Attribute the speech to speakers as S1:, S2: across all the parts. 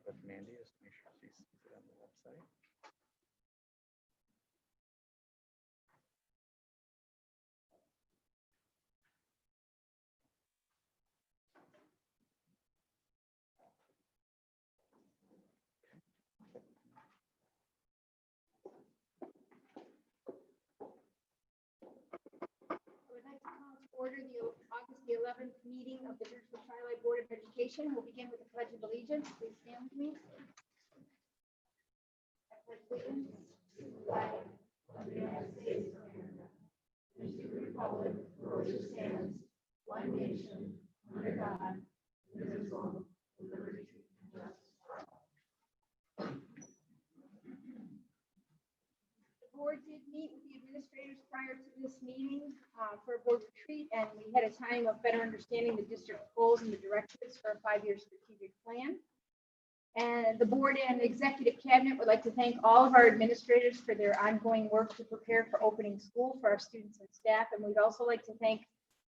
S1: check with Mandy just to make sure she sees it on the website.
S2: Order the August the 11th meeting of the Churchville-Chili Board of Education. We'll begin with the Pledge of Allegiance. Please stand with me. I pledge allegiance to the flag of the United States of America and to the republic for which it stands, one nation, under God, indivisible, with liberty and justice for all. The board did meet with the administrators prior to this meeting for a board retreat, and we had a time of better understanding the district goals and the directives for a 5-year strategic plan. And the board and executive cabinet would like to thank all of our administrators for their ongoing work to prepare for opening school for our students and staff. And we'd also like to thank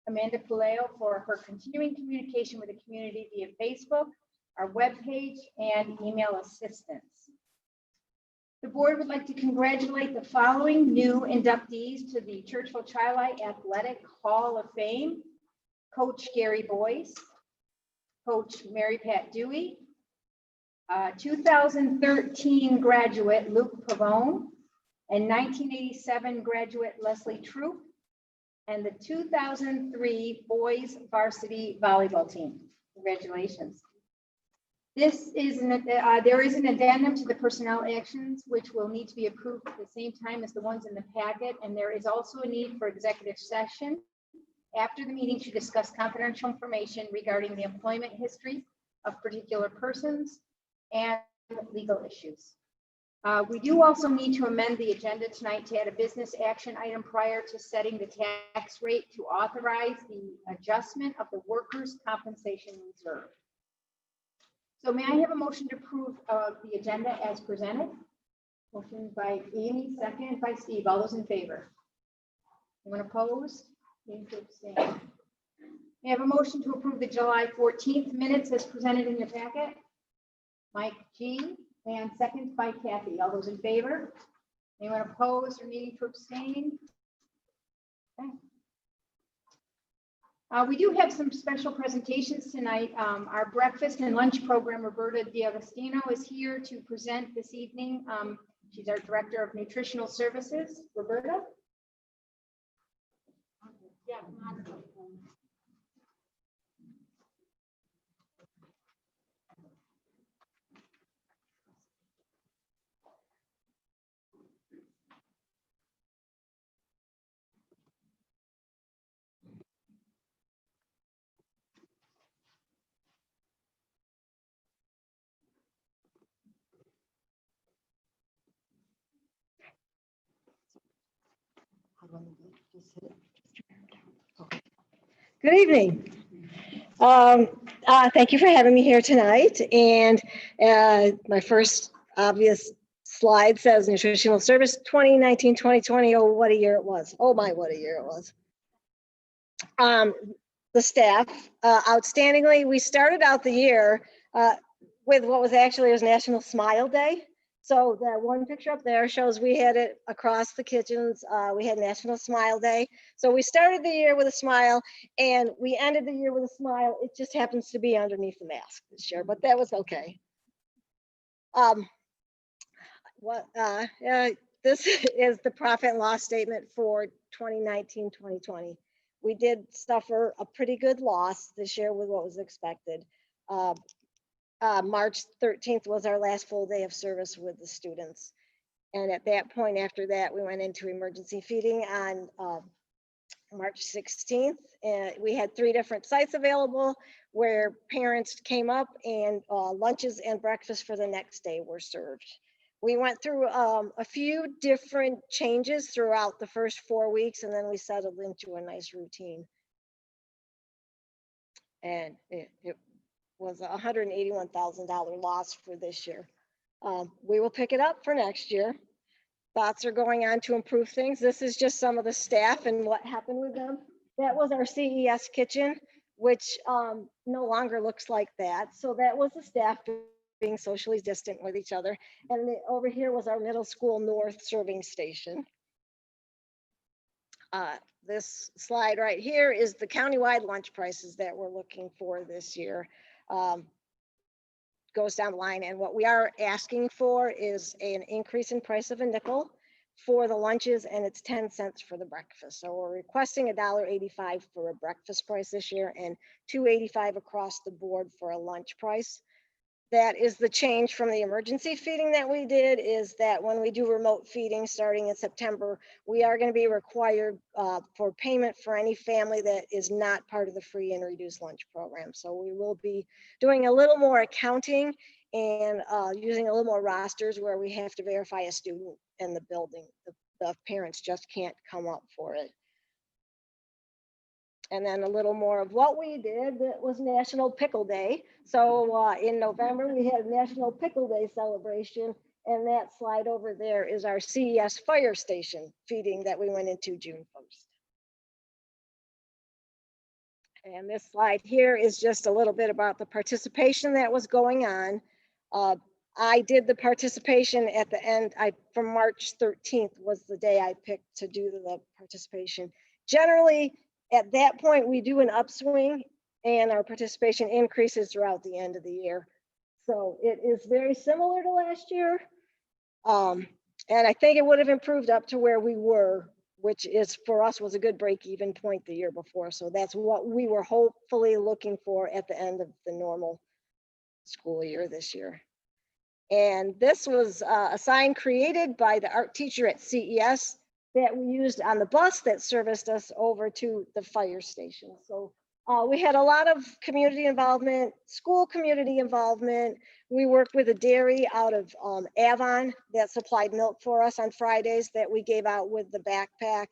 S2: Amanda Puleo for her continuing communication with the community via Facebook, our webpage, and email assistance. The board would like to congratulate the following new inductees to the Churchville-Chili Athletic Hall of Fame: Coach Gary Boyce, Coach Mary Pat Dewey, 2013 graduate Luke Pavone, and 1987 graduate Leslie Troop, and the 2003 boys varsity volleyball team. Congratulations. There is an addendum to the personnel actions, which will need to be approved at the same time as the ones in the packet. And there is also a need for executive session after the meeting to discuss confidential information regarding the employment history of particular persons and legal issues. We do also need to amend the agenda tonight to add a business action item prior to setting the tax rate to authorize the adjustment of the workers' compensation reserve. So may I have a motion to approve the agenda as presented? Motion by Amy, second by Steve. All those in favor? Anyone opposed? Need to abstain. May I have a motion to approve the July 14th minutes as presented in your packet? Mike G. And second by Kathy. All those in favor? Anyone opposed or needing to abstain? Okay. We do have some special presentations tonight. Our breakfast and lunch program, Roberta D'Agostino, is here to present this evening. She's our Director of Nutritional Services. Roberta? Yeah, come on.
S3: Good evening. Thank you for having me here tonight. And my first obvious slide says Nutritional Service 2019-2020. Oh, what a year it was. Oh my, what a year it was. The staff, outstandingly, we started out the year with what was National Smile Day. So that one picture up there shows we had it across the kitchens. We had National Smile Day. So we started the year with a smile and we ended the year with a smile. It just happens to be underneath the mask this year, but that was okay. This is the profit and loss statement for 2019-2020. We did suffer a pretty good loss this year with what was expected. March 13th was our last full day of service with the students. And at that point, after that, we went into emergency feeding on March 16th. And we had 3 different sites available where parents came up and lunches and breakfast for the next day were served. We went through a few different changes throughout the first 4 weeks, and then we settled into a nice routine. And it was a $181,000 loss for this year. We will pick it up for next year. Thoughts are going on to improve things. This is just some of the staff and what happened with them. That was our CES kitchen, which no longer looks like that. So that was the staff being socially distant with each other. And over here was our middle school north serving station. This slide right here is the countywide lunch prices that we're looking for this year. Goes down the line, and what we are asking for is an increase in price of a nickel for the lunches, and it's 10 cents for the breakfast. So we're requesting $1.85 for a breakfast price this year and $2.85 across the board for a lunch price. That is the change from the emergency feeding that we did, is that when we do remote feeding starting in September, we are going to be required for payment for any family that is not part of the free and reduced lunch program. So we will be doing a little more accounting and using a little more rosters where we have to verify a student in the building. The parents just can't come up for it. And then a little more of what we did. That was National Pickle Day. So in November, we had National Pickle Day celebration. And that slide over there is our CES fire station feeding that we went into June 1st. And this slide here is just a little bit about the participation that was going on. I did the participation at the end. From March 13th was the day I picked to do the participation. Generally, at that point, we do an upswing and our participation increases throughout the end of the year. So it is very similar to last year. And I think it would have improved up to where we were, which is for us was a good break-even point the year before. So that's what we were hopefully looking for at the end of the normal school year this year. And this was a sign created by the art teacher at CES that we used on the bus that serviced us over to the fire station. So we had a lot of community involvement, school community involvement. We worked with a dairy out of Avon that supplied milk for us on Fridays that we gave out with the backpack.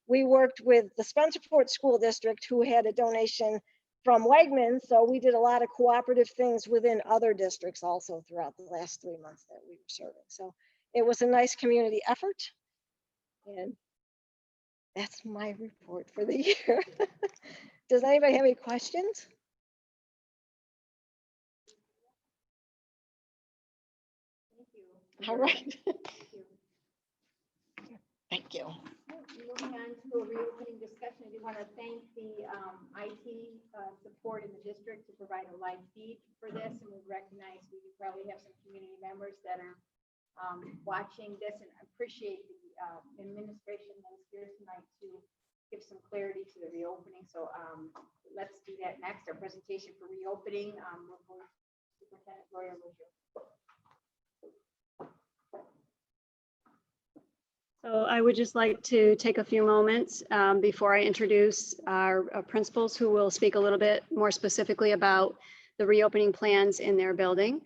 S3: We worked with the Spencerport School District, who had a donation from Wegmans. So we did a lot of cooperative things within other districts also throughout the last 3 months that we were serving. So it was a nice community effort. And that's my report for the year. Does anybody have any questions?
S2: Thank you.
S3: All right.
S2: Thank you.
S3: Thank you.
S2: Moving on to a reopening discussion, I do want to thank the IT support in the district to provide a live feed for this, and we recognize we probably have some community members that are watching this, and appreciate the administration that is here tonight to give some clarity to the reopening. So let's do that next. Our presentation for reopening. Superintendent Gloria Lucier.
S4: So I would just like to take a few moments before I introduce our principals, who will speak a little bit more specifically about the reopening plans in their building.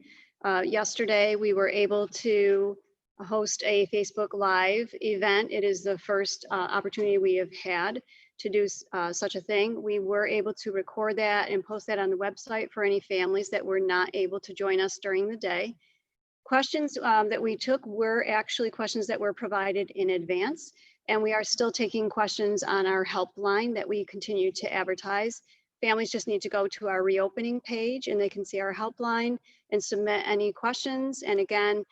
S4: Yesterday, we were able to host a Facebook Live event. It is the first opportunity we have had to do such a thing. We were able to record that and post that on the website for any families that were not able to join us during the day. Questions that we took were actually questions that were provided in advance, and we are still taking questions on our helpline that we continue to advertise. Families just need to go to our reopening page and they can see our helpline and submit any questions. And again,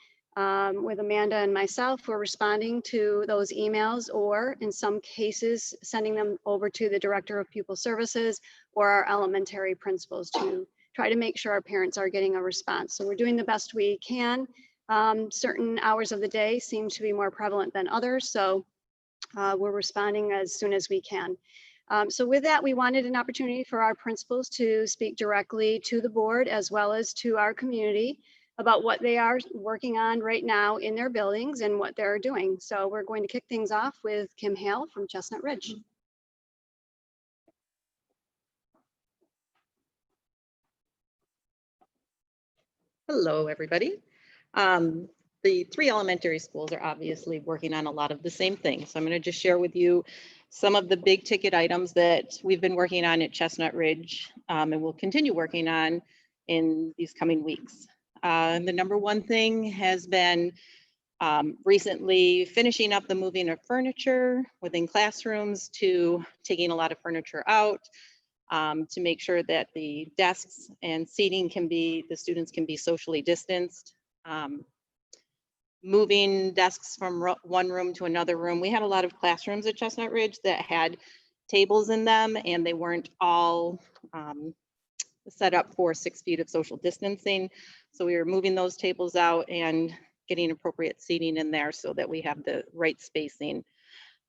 S4: with Amanda and myself, we're responding to those emails, or in some cases, sending them over to the Director of Pupil Services or our elementary principals to try to make sure our parents are getting a response. So we're doing the best we can. Certain hours of the day seem to be more prevalent than others, so we're responding as soon as we can. So with that, we wanted an opportunity for our principals to speak directly to the board as well as to our community about what they are working on right now in their buildings and what they're doing. So we're going to kick things off with Kim Hale from Chestnut Ridge.
S5: Hello, everybody. The 3 elementary schools are obviously working on a lot of the same things. So I'm going to just share with you some of the big ticket items that we've been working on at Chestnut Ridge and we'll continue working on in these coming weeks. The number one thing has been recently finishing up the moving of furniture within classrooms to taking a lot of furniture out. to make sure that the desks and seating the students can be socially distanced. Moving desks from one room to another room. We had a lot of classrooms at Chestnut Ridge that had tables in them and they weren't all set up for 6 feet of social distancing. So we were moving those tables out and getting appropriate seating in there so that we have the right spacing.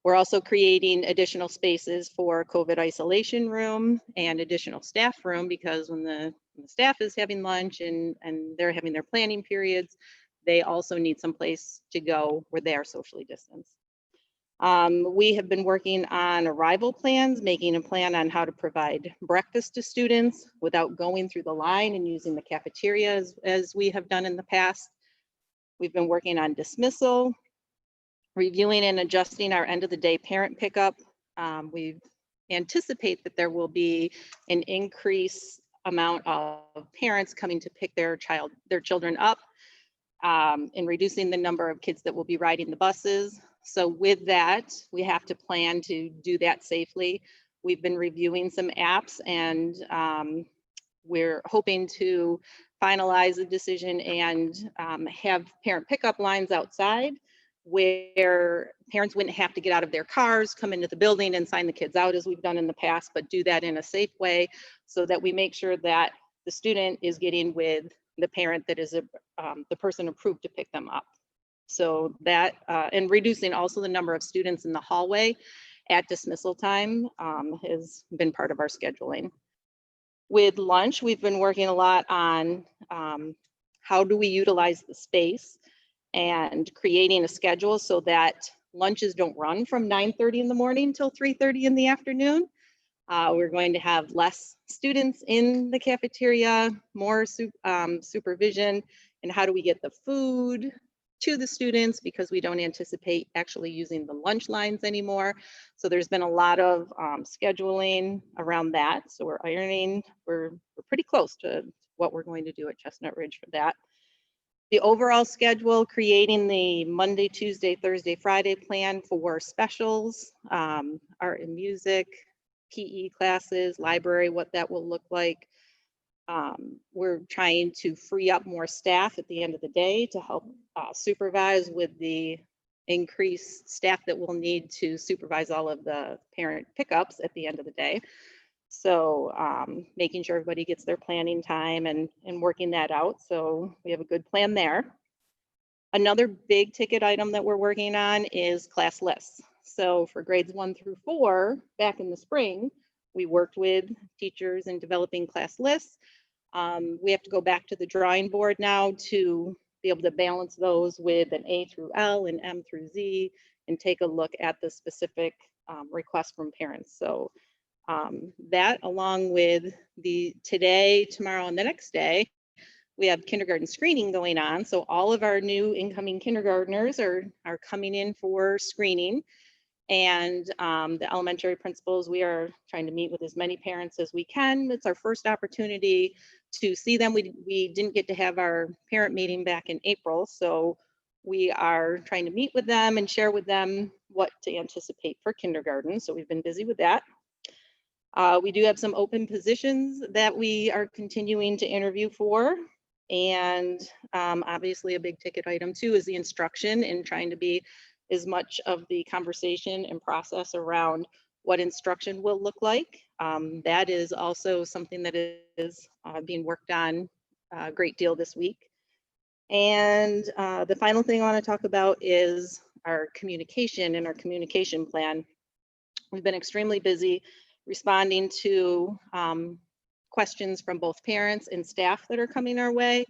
S5: We're also creating additional spaces for COVID isolation room and additional staff room, because when the staff is having lunch and they're having their planning periods, they also need some place to go where they are socially distanced. We have been working on arrival plans, making a plan on how to provide breakfast to students without going through the line and using the cafeteria as we have done in the past. We've been working on dismissal, reviewing and adjusting our end of the day parent pickup. We anticipate that there will be an increased amount of parents coming to pick their children up, and reducing the number of kids that will be riding the buses. So with that, we have to plan to do that safely. We've been reviewing some apps and we're hoping to finalize a decision and have parent pickup lines outside where parents wouldn't have to get out of their cars, come into the building and sign the kids out as we've done in the past, but do that in a safe way so that we make sure that the student is getting with the parent that is the person approved to pick them up. So that, and reducing also the number of students in the hallway at dismissal time has been part of our scheduling. With lunch, we've been working a lot on how do we utilize the space and creating a schedule so that lunches don't run from 9:30 in the morning till 3:30 in the afternoon. We're going to have less students in the cafeteria, more supervision, and how do we get the food to the students, because we don't anticipate actually using the lunch lines anymore. So there's been a lot of scheduling around that. So we're ironing, we're pretty close to what we're going to do at Chestnut Ridge for that. The overall schedule, creating the Monday, Tuesday, Thursday, Friday plan for specials, art and music, PE classes, library, what that will look like. We're trying to free up more staff at the end of the day to help supervise with the increased staff that we'll need to supervise all of the parent pickups at the end of the day. So making sure everybody gets their planning time and working that out. So we have a good plan there. Another big ticket item that we're working on is class lists. So for grades 1 through 4, back in the spring, we worked with teachers in developing class lists. We have to go back to the drawing board now to be able to balance those with an A through L and M through Z and take a look at the specific requests from parents. So that, along with the today, tomorrow, and the next day, we have kindergarten screening going on. So all of our new incoming kindergartners are coming in for screening. And the elementary principals, we are trying to meet with as many parents as we can. It's our first opportunity to see them. We didn't get to have our parent meeting back in April. So we are trying to meet with them and share with them what to anticipate for kindergarten. So we've been busy with that. We do have some open positions that we are continuing to interview for. And obviously a big ticket item too is the instruction, and trying to be as much of the conversation and process around what instruction will look like. That is also something that is being worked on a great deal this week. And the final thing I want to talk about is our communication and our communication plan. We've been extremely busy responding to questions from both parents and staff that are coming our way,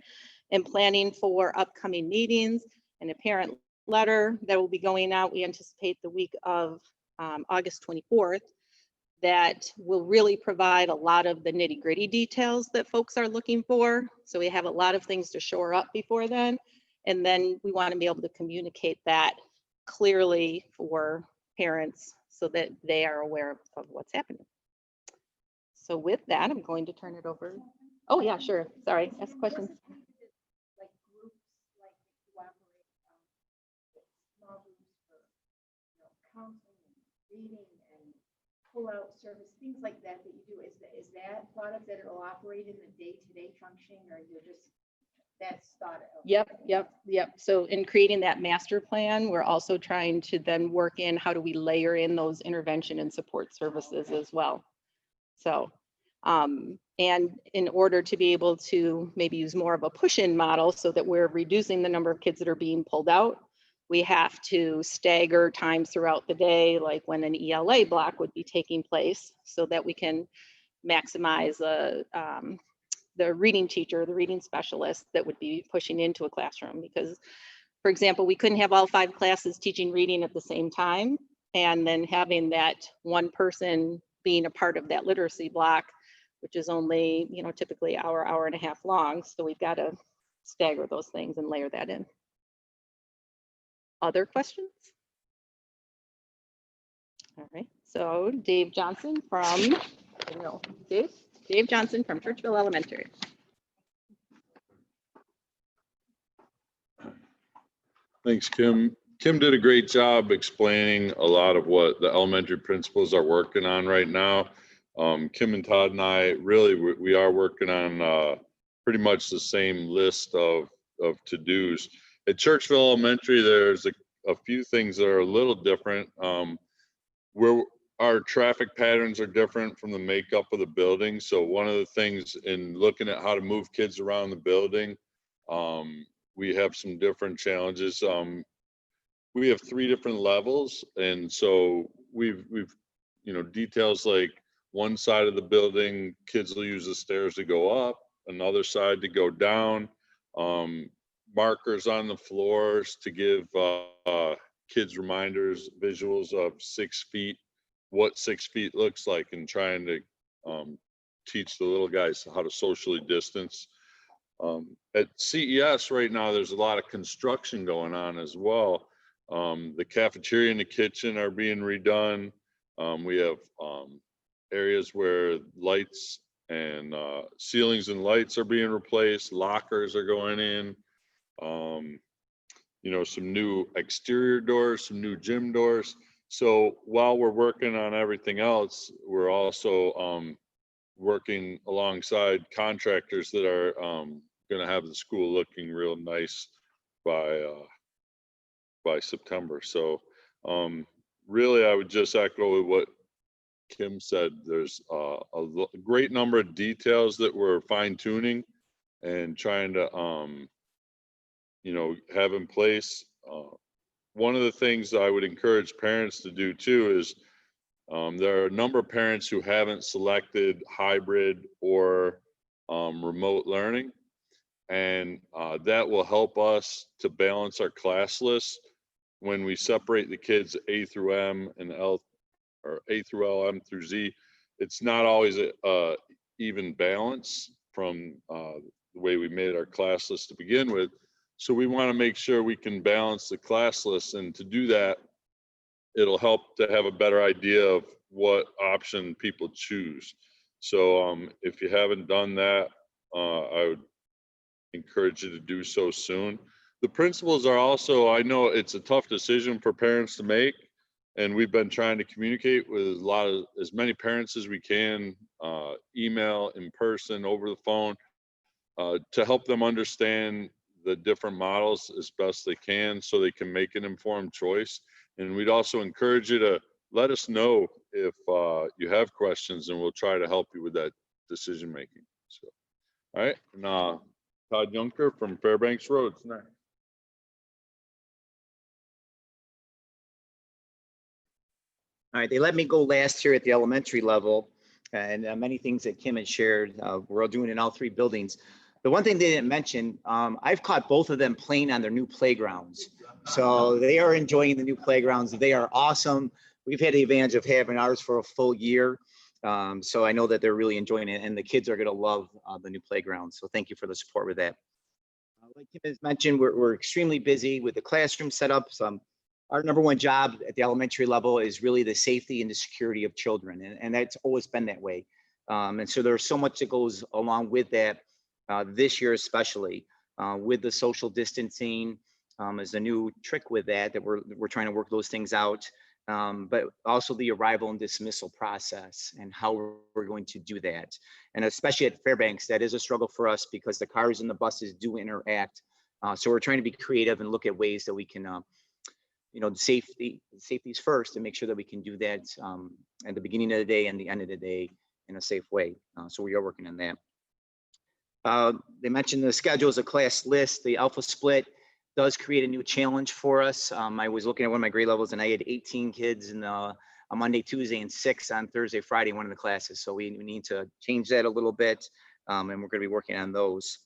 S5: and planning for upcoming meetings and a parent letter that will be going out. We anticipate the week of August 24th, that will really provide a lot of the nitty-gritty details that folks are looking for. So we have a lot of things to shore up before then. And then we want to be able to communicate that clearly for parents so that they are aware of what's happening. So with that, I'm going to turn it over. Oh yeah, sure. Sorry, ask questions.
S2: Like groups, like you operate small groups for counseling and reading and pull-out service, things like that that you do, is that thought of that it'll operate in the day-to-day functioning, or you're just, that's thought of?
S5: Yep. So in creating that master plan, we're also trying to then work in how do we layer in those intervention and support services as well. So, and in order to be able to maybe use more of a push-in model so that we're reducing the number of kids that are being pulled out, we have to stagger times throughout the day, like when an ELA block would be taking place, so that we can maximize the reading teacher, the reading specialist that would be pushing into a classroom. Because, for example, we couldn't have all 5 classes teaching reading at the same time, and then having that one person being a part of that literacy block, which is only, typically hour and a half long. So we've got to stagger those things and layer that in. Other questions? All right, so Dave Johnson from, Dave Johnson from Churchville Elementary.
S6: Thanks, Kim. Kim did a great job explaining a lot of what the elementary principals are working on right now. Kim and Todd and I really, we are working on pretty much the same list of to-dos. At Churchville Elementary, there's a few things that are a little different. Where our traffic patterns are different from the makeup of the building. So one of the things in looking at how to move kids around the building, we have some different challenges. We have 3 different levels, and so we've details like one side of the building, kids will use the stairs to go up, another side to go down, markers on the floors to give kids reminders, visuals of 6 feet, what 6 feet looks like, and trying to teach the little guys how to socially distance. At CES right now, there's a lot of construction going on as well. The cafeteria and the kitchen are being redone. We have areas where lights and ceilings and lights are being replaced. Lockers are going in. Some new exterior doors, some new gym doors. So while we're working on everything else, we're also working alongside contractors that are going to have the school looking real nice by September. So really, I would just echo what Kim said. There's a great number of details that we're fine tuning and trying to have in place. One of the things I would encourage parents to do too is there are a number of parents who haven't selected hybrid or remote learning, and that will help us to balance our class list when we separate the kids A through M and L, or A through L, M through Z. It's not always a even balance from the way we made our class list to begin with. So we want to make sure we can balance the class list, and to do that, it'll help to have a better idea of what option people choose. So if you haven't done that, I would encourage you to do so soon. The principals are also, I know it's a tough decision for parents to make, and we've been trying to communicate with as many parents as we can, email, in person, over the phone, to help them understand the different models as best they can so they can make an informed choice. And we'd also encourage you to let us know if you have questions, and we'll try to help you with that decision making. So, all right, and Todd Junker from Fairbanks Roads next.
S7: All right, they let me go last here at the elementary level, and many things that Kim had shared, we're all doing in all 3 buildings. The one thing they didn't mention, I've caught both of them playing on their new playgrounds. So they are enjoying the new playgrounds. They are awesome. We've had the advantage of having ours for a full year. So I know that they're really enjoying it, and the kids are going to love the new playground. So thank you for the support with that. Like Kim has mentioned, we're extremely busy with the classroom setup. So our number 1 job at the elementary level is really the safety and the security of children. And that's always been that way. And so there's so much that goes along with that this year, especially with the social distancing is a new trick with that we're trying to work those things out. but also the arrival and dismissal process and how we're going to do that. And especially at Fairbanks, that is a struggle for us because the cars and the buses do interact. So we're trying to be creative and look at ways that we can, safety is first, and make sure that we can do that at the beginning of the day and the end of the day in a safe way. So we are working on that. They mentioned the schedule is a class list. The alpha split does create a new challenge for us. I was looking at one of my grade levels and I had 18 kids in a Monday, Tuesday, and 6 on Thursday, Friday, one of the classes. So we need to change that a little bit, and we're going to be working on those.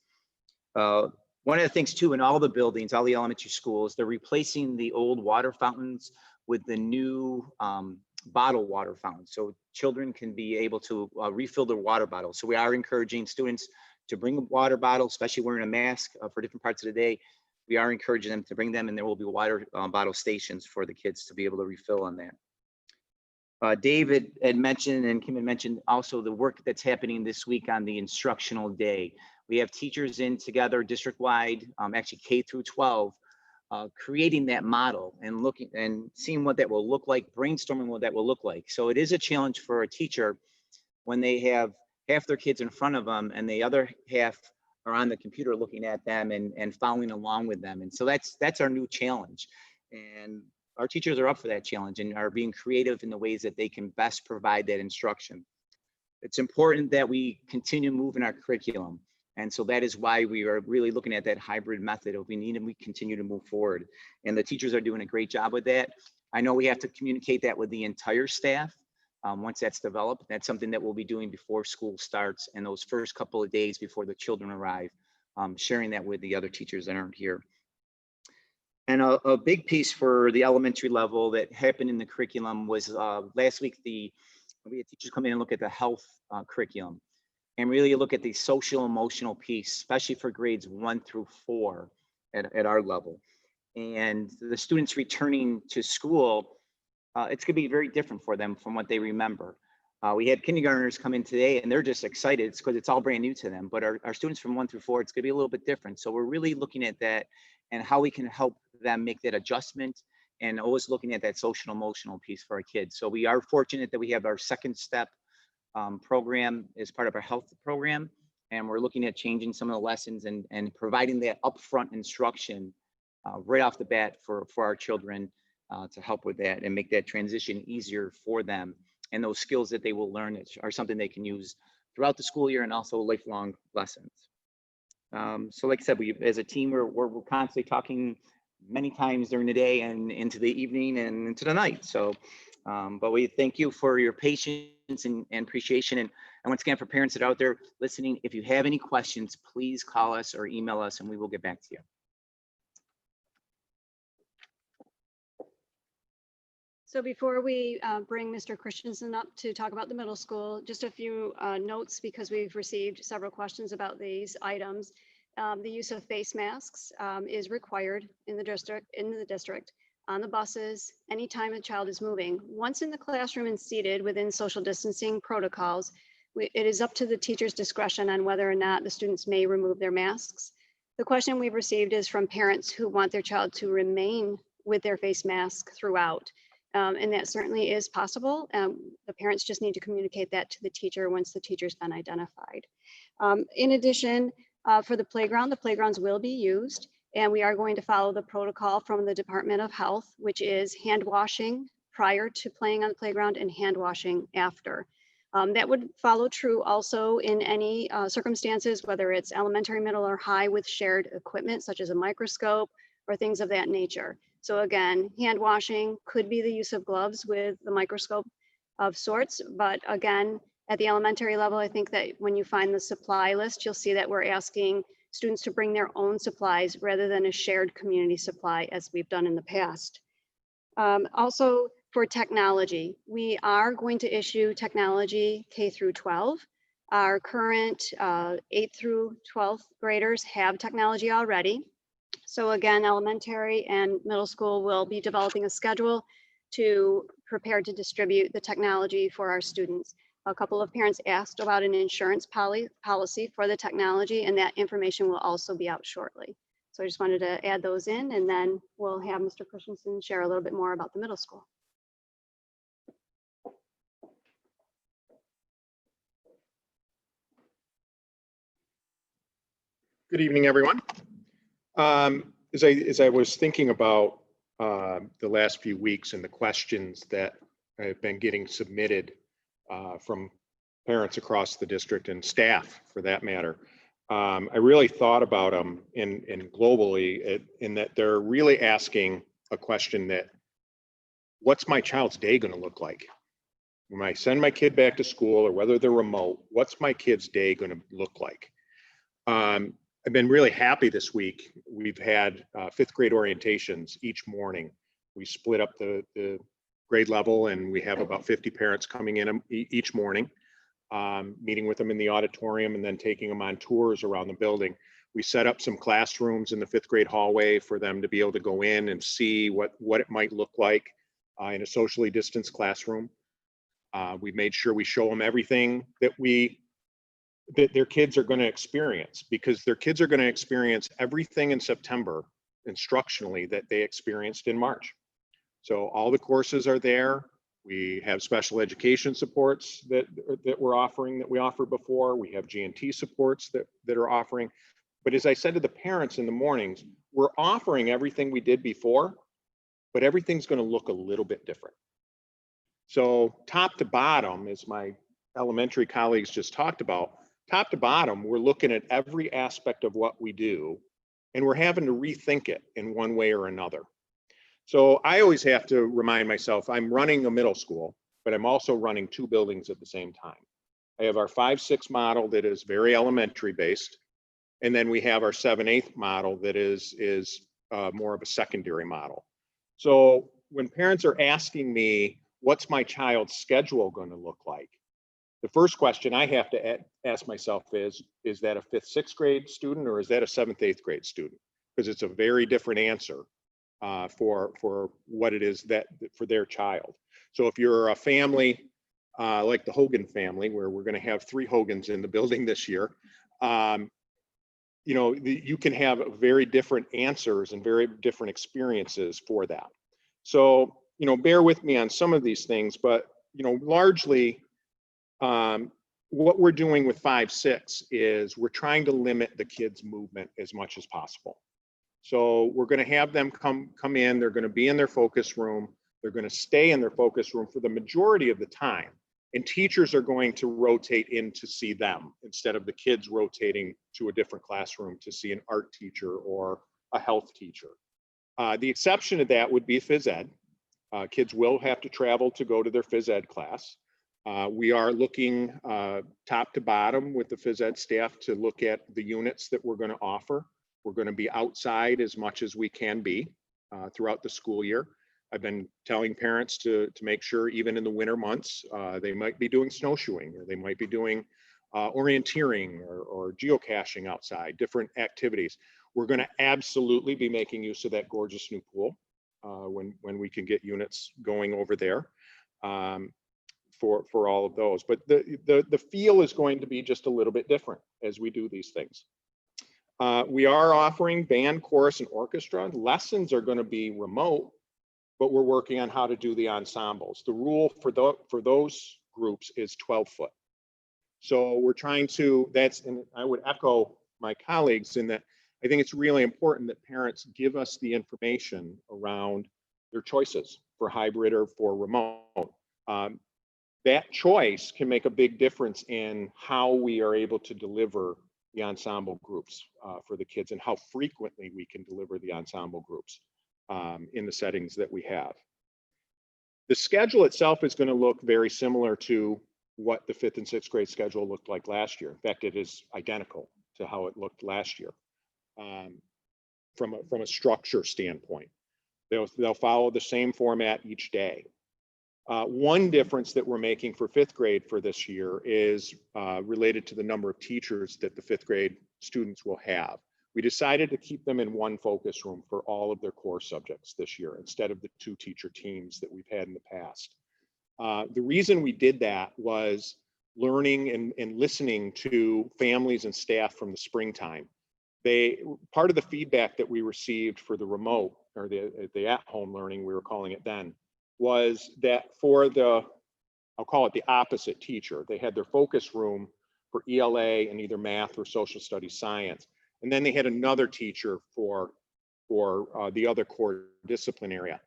S7: One of the things too, in all the buildings, all the elementary schools, they're replacing the old water fountains with the new bottled water fountains. So children can be able to refill their water bottles. So we are encouraging students to bring a water bottle, especially wearing a mask for different parts of the day. We are encouraging them to bring them, and there will be water bottle stations for the kids to be able to refill on that. David had mentioned, and Kim had mentioned also the work that's happening this week on the instructional day. We have teachers in together district-wide, actually K through 12, creating that model and looking and seeing what that will look like, brainstorming what that will look like. So it is a challenge for a teacher when they have half their kids in front of them and the other half are on the computer looking at them and following along with them. And so that's our new challenge. And our teachers are up for that challenge and are being creative in the ways that they can best provide that instruction. It's important that we continue moving our curriculum. And so that is why we are really looking at that hybrid method of we continue to move forward. And the teachers are doing a great job with that. I know we have to communicate that with the entire staff. Once that's developed, that's something that we'll be doing before school starts and those first couple of days before the children arrive, sharing that with the other teachers that aren't here. And a big piece for the elementary level that happened in the curriculum was last week, we had teachers come in and look at the health curriculum and really look at the social emotional piece, especially for grades 1 through 4 at our level. And the students returning to school, it's gonna be very different for them from what they remember. We had kindergartners come in today and they're just excited. It's because it's all brand new to them, but our students from 1 through 4, it's gonna be a little bit different. So we're really looking at that and how we can help them make that adjustment and always looking at that social emotional piece for our kids. So we are fortunate that we have our second step program as part of our health program. And we're looking at changing some of the lessons and providing that upfront instruction right off the bat for our children to help with that and make that transition easier for them. And those skills that they will learn are something they can use throughout the school year and also lifelong lessons. So like I said, as a team, we're constantly talking many times during the day and into the evening and into the night. So, but we thank you for your patience and appreciation. And once again, for parents that are out there listening, if you have any questions, please call us or email us and we will get back to you.
S4: So before we bring Mr. Christensen up to talk about the middle school, just a few notes because we've received several questions about these items. The use of face masks is required in the district, on the buses, anytime a child is moving. Once in the classroom and seated within social distancing protocols, it is up to the teacher's discretion on whether or not the students may remove their masks. The question we've received is from parents who want their child to remain with their face mask throughout. And that certainly is possible. The parents just need to communicate that to the teacher once the teacher's been identified. In addition, for the playgrounds will be used, and we are going to follow the protocol from the Department of Health, which is hand washing prior to playing on the playground and hand washing after. That would follow true also in any circumstances, whether it's elementary, middle, or high with shared equipment, such as a microscope or things of that nature. So again, hand washing could be the use of gloves with the microscope of sorts. But again, at the elementary level, I think that when you find the supply list, you'll see that we're asking students to bring their own supplies rather than a shared community supply as we've done in the past. Also for technology, we are going to issue technology K through 12. Our current 8th through 12th graders have technology already. So again, elementary and middle school will be developing a schedule to prepare to distribute the technology for our students. A couple of parents asked about an insurance policy for the technology, and that information will also be out shortly. So I just wanted to add those in, and then we'll have Mr. Christensen share a little bit more about the middle school.
S8: Good evening, everyone. As I was thinking about the last few weeks and the questions that have been getting submitted from parents across the district and staff for that matter, I really thought about them in globally in that they're really asking a question that, what's my child's day going to look like? When I send my kid back to school or whether they're remote, what's my kid's day going to look like? I've been really happy this week. We've had fifth grade orientations each morning. We split up the grade level and we have about 50 parents coming in each morning, meeting with them in the auditorium and then taking them on tours around the building. We set up some classrooms in the fifth grade hallway for them to be able to go in and see what it might look like in a socially distanced classroom. We made sure we show them everything that their kids are going to experience, because their kids are going to experience everything in September instructionally that they experienced in March. So all the courses are there. We have special education supports that we're offering that we offered before. We have G&T supports that are offering. But as I said to the parents in the mornings, we're offering everything we did before, but everything's going to look a little bit different. So top to bottom, as my elementary colleagues just talked about, top to bottom, we're looking at every aspect of what we do, and we're having to rethink it in one way or another. So I always have to remind myself, I'm running a middle school, but I'm also running two buildings at the same time. I have our 5-6 model that is very elementary based, and then we have our 7-8 model that is more of a secondary model. So when parents are asking me, what's my child's schedule going to look like? The first question I have to ask myself is that a 5th, 6th grade student, or is that a 7th, 8th grade student? Because it's a very different answer for what it is that for their child. So if you're a family like the Hogan family, where we're going to have 3 Hogans in the building this year, you can have very different answers and very different experiences for that. So, bear with me on some of these things, but, largely, what we're doing with 5-6 is we're trying to limit the kids' movement as much as possible. So we're going to have them come in, they're going to be in their focus room, they're going to stay in their focus room for the majority of the time. And teachers are going to rotate in to see them instead of the kids rotating to a different classroom to see an art teacher or a health teacher. The exception to that would be phys ed. Kids will have to travel to go to their phys ed class. We are looking top to bottom with the phys ed staff to look at the units that we're going to offer. We're going to be outside as much as we can be throughout the school year. I've been telling parents to make sure, even in the winter months, they might be doing snowshoeing, or they might be doing orienteering or geocaching outside, different activities. We're going to absolutely be making use of that gorgeous new pool when we can get units going over there for all of those. But the feel is going to be just a little bit different as we do these things. We are offering band, chorus, and orchestra. Lessons are going to be remote, but we're working on how to do the ensembles. The rule for those groups is 12 foot. So we're trying to, and I would echo my colleagues in that I think it's really important that parents give us the information around their choices for hybrid or for remote. That choice can make a big difference in how we are able to deliver the ensemble groups for the kids and how frequently we can deliver the ensemble groups in the settings that we have. The schedule itself is going to look very similar to what the 5th and 6th grade schedule looked like last year. In fact, it is identical to how it looked last year from a structure standpoint. They'll follow the same format each day. One difference that we're making for 5th grade for this year is related to the number of teachers that the 5th grade students will have. We decided to keep them in one focus room for all of their core subjects this year instead of the 2 teacher teams that we've had in the past. The reason we did that was learning and listening to families and staff from the springtime. Part of the feedback that we received for the remote, or the at-home learning, we were calling it then, was that for I'll call it the opposite teacher, they had their focus room for ELA and either math or social studies science. And then they had another teacher for the other core discipline area.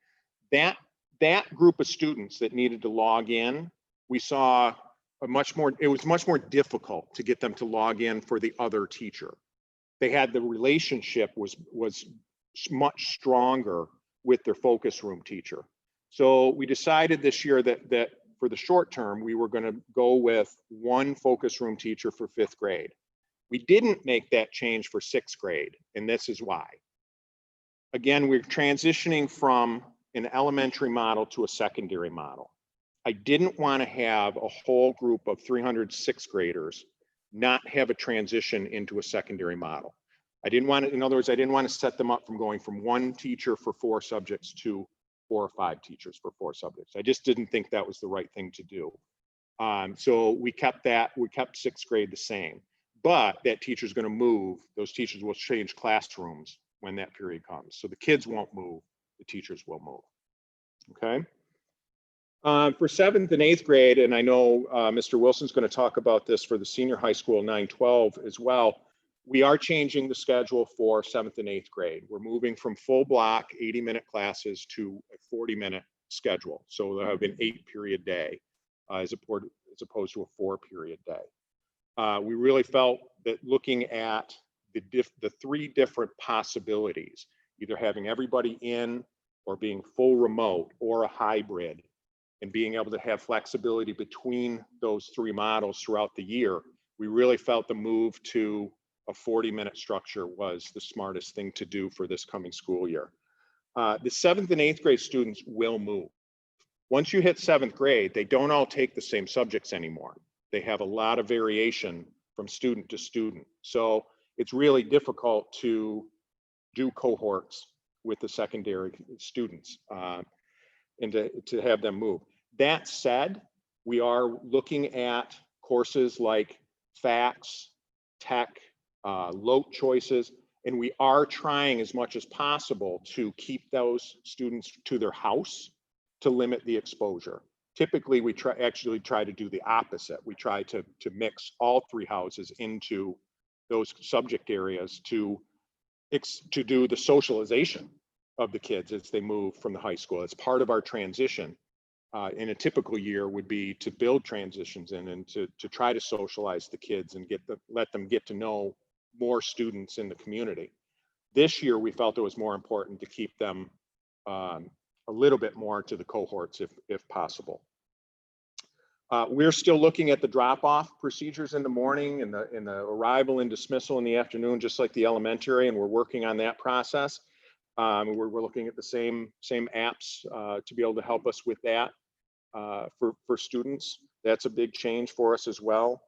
S8: That group of students that needed to log in, we saw it was much more difficult to get them to log in for the other teacher. They had the relationship was much stronger with their focus room teacher. So we decided this year that for the short term, we were going to go with one focus room teacher for 5th grade. We didn't make that change for 6th grade, and this is why. Again, we're transitioning from an elementary model to a secondary model. I didn't want to have a whole group of 300 6th graders not have a transition into a secondary model. I didn't want to, in other words, I didn't want to set them up from going from one teacher for 4 subjects to 4 or 5 teachers for 4 subjects. I just didn't think that was the right thing to do. So we kept 6th grade the same, but that teacher's going to move. Those teachers will change classrooms when that period comes. So the kids won't move, the teachers will move. Okay. For 7th and 8th grade, and I know Mr. Wilson's going to talk about this for the senior high school 912 as well, we are changing the schedule for 7th and 8th grade. We're moving from full block 80-minute classes to a 40-minute schedule. So they'll have an 8-period day as opposed to a 4-period day. We really felt that looking at the 3 different possibilities, either having everybody in or being full remote or a hybrid, and being able to have flexibility between those 3 models throughout the year, we really felt the move to a 40-minute structure was the smartest thing to do for this coming school year. The 7th and 8th grade students will move. Once you hit 7th grade, they don't all take the same subjects anymore. They have a lot of variation from student to student. So it's really difficult to do cohorts with the secondary students and to have them move. That said, we are looking at courses like FACS, tech, LOTE choices, and we are trying as much as possible to keep those students to their house to limit the exposure. Typically, we actually try to do the opposite. We try to mix all 3 houses into those subject areas to do the socialization of the kids as they move from the high school. It's part of our transition. In a typical year would be to build transitions in and to try to socialize the kids and let them get to know more students in the community. This year, we felt it was more important to keep them a little bit more to the cohorts if possible. We're still looking at the drop-off procedures in the morning and the arrival and dismissal in the afternoon, just like the elementary, and we're working on that process. We're looking at the same apps to be able to help us with that for students. That's a big change for us as well.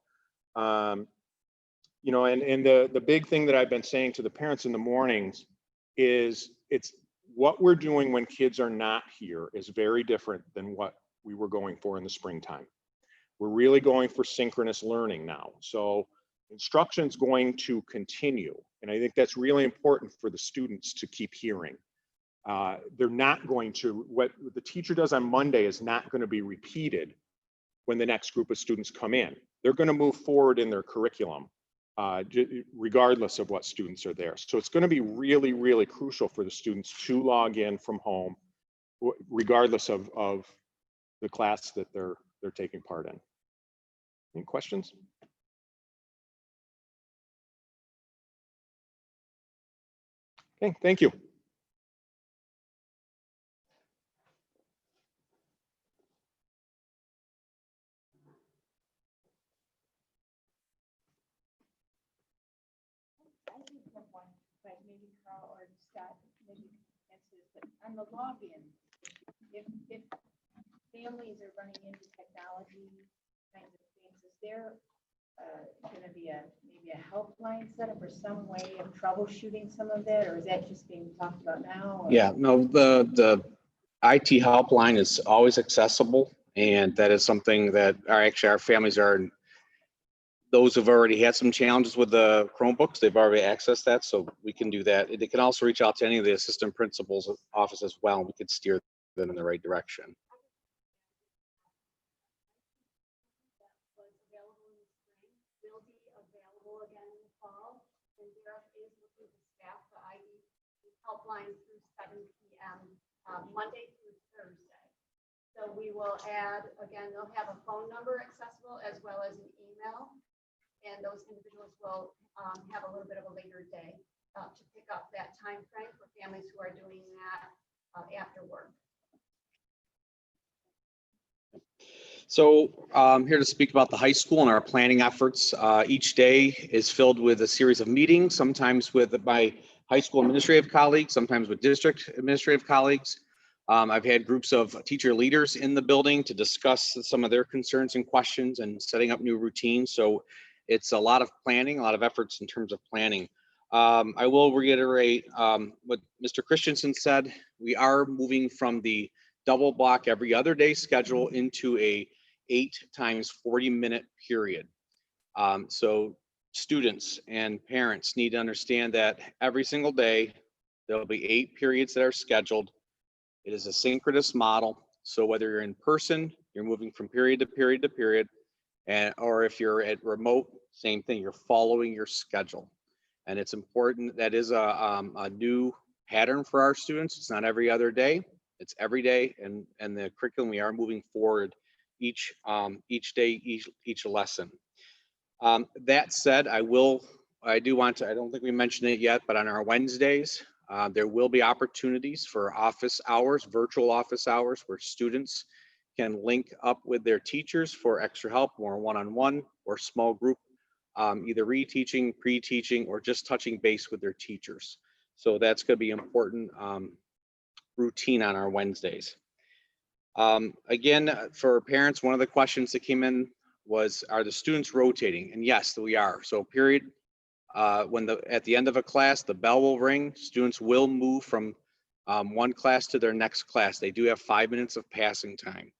S8: You know, and the big thing that I've been saying to the parents in the mornings is it's what we're doing when kids are not here is very different than what we were going for in the springtime. We're really going for synchronous learning now. So instruction's going to continue. And I think that's really important for the students to keep hearing. They're not going to, what the teacher does on Monday is not going to be repeated when the next group of students come in. They're going to move forward in their curriculum, regardless of what students are there. So it's going to be really, really crucial for the students to log in from home, regardless of the class that they're taking part in. Any questions? Okay, thank you.
S2: I did have one, but maybe Carl or Scott, maybe answer this, but on the login, if families are running into technology kinds of things, is there going to be maybe a helpline set up or some way of troubleshooting some of that, or is that just being talked about now? Or?
S9: Yeah, no, the IT helpline is always accessible, and that is something that our families are, those who've already had some challenges with the Chromebooks, they've already accessed that, so we can do that. They can also reach out to any of the assistant principals' office as well, and we could steer them in the right direction.
S4: Will be available again in the fall, and there is helpline through 7 p.m. Monday through Thursday. So we will add, again, they'll have a phone number accessible as well as an email. And those individuals will have a little bit of a later day to pick up that time frame for families who are doing that after work.
S9: So here to speak about the high school and our planning efforts. Each day is filled with a series of meetings, sometimes with my high school administrative colleagues, sometimes with district administrative colleagues. I've had groups of teacher leaders in the building to discuss some of their concerns and questions and setting up new routines. So it's a lot of planning, a lot of efforts in terms of planning. I will reiterate what Mr. Christensen said. We are moving from the double block every other day schedule into a 8 times 40-minute period. So students and parents need to understand that every single day, there'll be 8 periods that are scheduled. It is a synchronous model. So whether you're in person, you're moving from period to period to period, or if you're at remote, same thing, you're following your schedule. And it's important, that is a new pattern for our students. It's not every other day, it's every day. And the curriculum, we are moving forward each day, each lesson. That said, I don't think we mentioned it yet, but on our Wednesdays, there will be opportunities for office hours, virtual office hours, where students can link up with their teachers for extra help, more one-on-one or small group, either reteaching, pre-teaching, or just touching base with their teachers. So that's going to be important routine on our Wednesdays. Again, for parents, one of the questions that came in was, are the students rotating? And yes, we are. So period, at the end of a class, the bell will ring. Students will move from one class to their next class. They do have 5 minutes of passing time.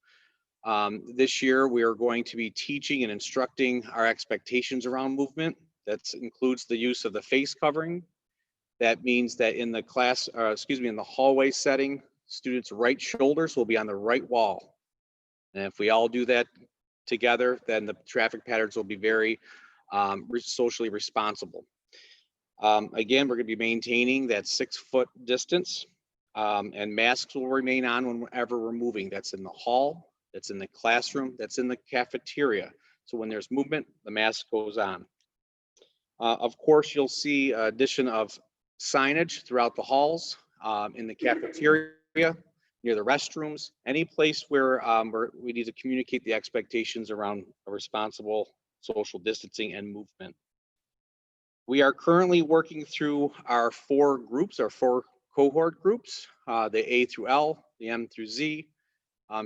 S9: This year, we are going to be teaching and instructing our expectations around movement. That includes the use of the face covering. That means that in the class, in the hallway setting, students' right shoulders will be on the right wall. And if we all do that together, then the traffic patterns will be very socially responsible. Again, we're going to be maintaining that 6-foot distance, and masks will remain on whenever we're moving. That's in the hall, that's in the classroom, that's in the cafeteria. So when there's movement, the mask goes on. Of course, you'll see addition of signage throughout the halls, in the cafeteria, near the restrooms, any place where we need to communicate the expectations around a responsible social distancing and movement. We are currently working through our 4 groups, our 4 cohort groups, the A through L, the M through Z,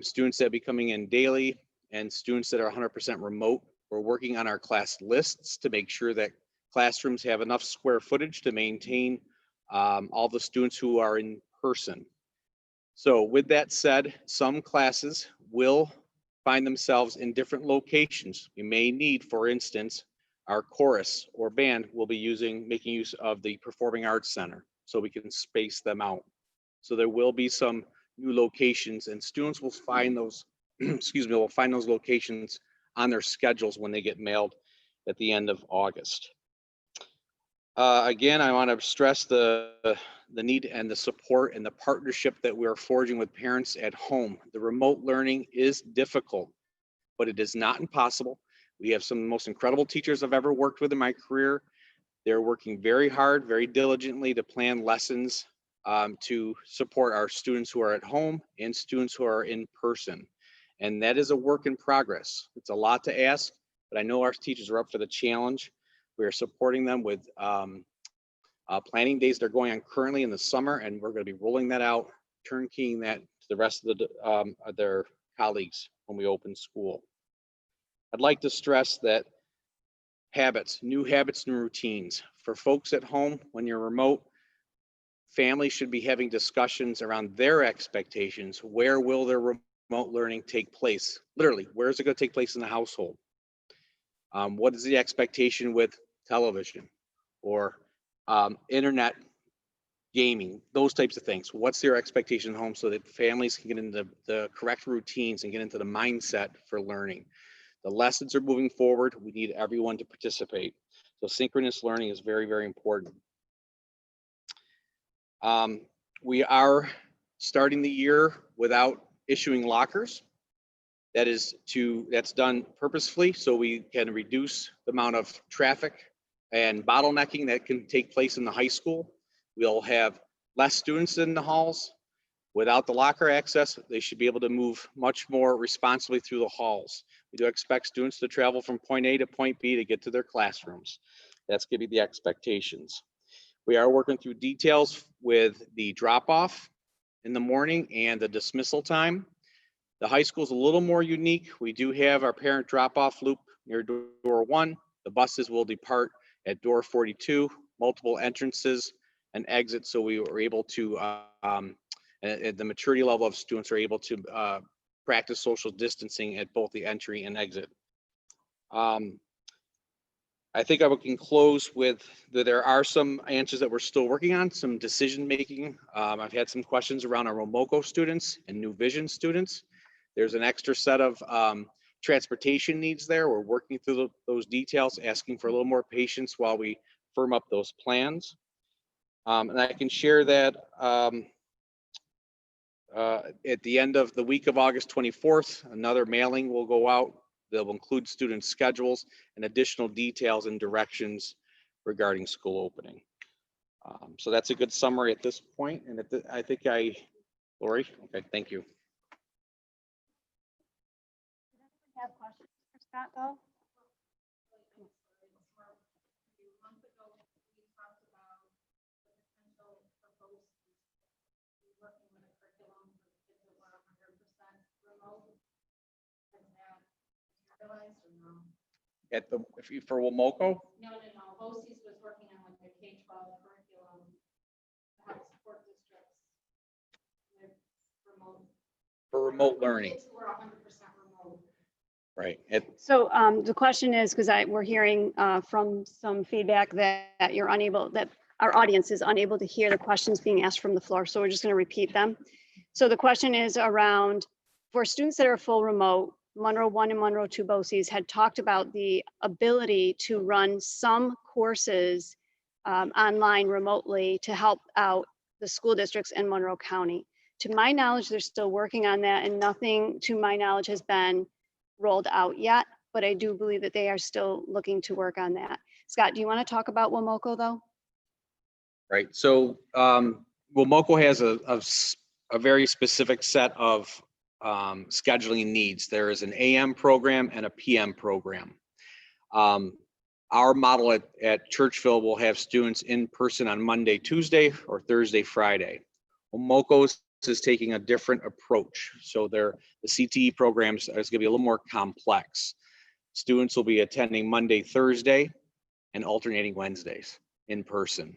S9: students that will be coming in daily, and students that are 100% remote. We're working on our class lists to make sure that classrooms have enough square footage to maintain all the students who are in person. So with that said, some classes will find themselves in different locations. We may need, for instance, our chorus or band will be making use of the Performing Arts Center, so we can space them out. So there will be some new locations, and students will find those, will find those locations on their schedules when they get mailed at the end of August. Again, I want to stress the need and the support and the partnership that we are forging with parents at home. The remote learning is difficult, but it is not impossible. We have some of the most incredible teachers I've ever worked with in my career. They're working very hard, very diligently to plan lessons to support our students who are at home and students who are in person. And that is a work in progress. It's a lot to ask, but I know our teachers are up for the challenge. We are supporting them with planning days they're going on currently in the summer, and we're going to be rolling that out, turnkeying that to the rest of their colleagues when we open school. I'd like to stress that new habits and routines. For folks at home, when you're remote, families should be having discussions around their expectations. Where will their remote learning take place? Literally, where is it going to take place in the household? What is the expectation with television or internet gaming, those types of things? What's their expectation at home so that families can get into the correct routines and get into the mindset for learning? The lessons are moving forward. We need everyone to participate. So synchronous learning is very, very important. We are starting the year without issuing lockers. That's done purposefully so we can reduce the amount of traffic and bottlenecking that can take place in the high school. We'll have less students in the halls. Without the locker access, they should be able to move much more responsibly through the halls. We do expect students to travel from point A to point B to get to their classrooms. That's going to be the expectations. We are working through details with the drop-off in the morning and the dismissal time. The high school is a little more unique. We do have our parent drop-off loop near door 1. The buses will depart at door 42, multiple entrances and exits, so we were able to at the maturity level of students are able to practice social distancing at both the entry and exit. I think I can close with that there are some answers that we're still working on, some decision making. I've had some questions around our Womoco students and New Vision students. There's an extra set of transportation needs there. We're working through those details, asking for a little more patience while we firm up those plans. And I can share that at the end of the week of August 24th, another mailing will go out. They'll include student schedules and additional details and directions regarding school opening. So that's a good summary at this point. And I think Lori, okay, thank you.
S4: Have questions for Scott though?
S9: At the, for Womoco?
S2: No. BOCES was working on like the K-12 curriculum to help support districts with remote.
S9: For remote learning,
S2: Kids who were 100% remote.
S9: right?
S4: So the question is, because we're hearing from some feedback that you're unable, that our audience is unable to hear the questions being asked from the floor. So we're just going to repeat them. So the question is around, for students that are full remote, Monroe 1 and Monroe 2 BOCES had talked about the ability to run some courses online remotely to help out the school districts in Monroe County. To my knowledge, they're still working on that and nothing to my knowledge has been rolled out yet, but I do believe that they are still looking to work on that. Scott, do you want to talk about Womoco though?
S9: Right. So Womoco has a very specific set of scheduling needs. There is an AM program and a PM program. Our model at Churchville will have students in person on Monday, Tuesday, or Thursday, Friday. Womoco is taking a different approach. So the CTE programs is going to be a little more complex. Students will be attending Monday, Thursday, and Wednesdays in person.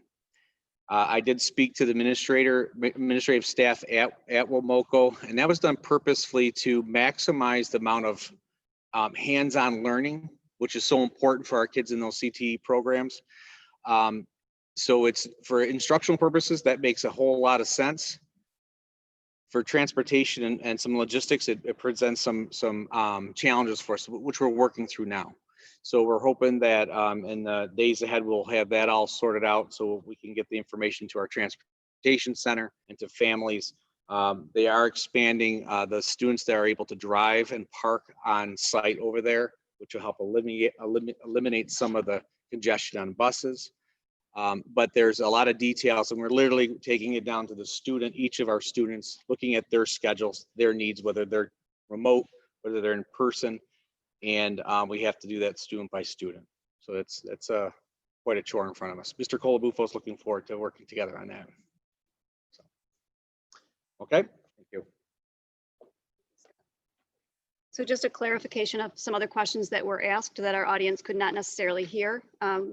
S9: I did speak to the administrative staff at Womoco, and that was done purposefully to maximize the amount of hands-on learning, which is so important for our kids in those CTE programs. So it's for instructional purposes, that makes a whole lot of sense. For transportation and some logistics, it presents some challenges for us, which we're working through now. So we're hoping that in the days ahead, we'll have that all sorted out so we can get the information to our transportation center and to families. They are expanding the students that are able to drive and park on site over there, which will help eliminate some of the congestion on buses. But there's a lot of details and we're literally taking it down to the student, each of our students, looking at their schedules, their needs, whether they're remote, whether they're in person. And we have to do that student by student. So it's quite a chore in front of us. Mr. Colabufo is looking forward to working together on that. So, okay, thank you.
S4: So just a clarification of some other questions that were asked that our audience could not necessarily hear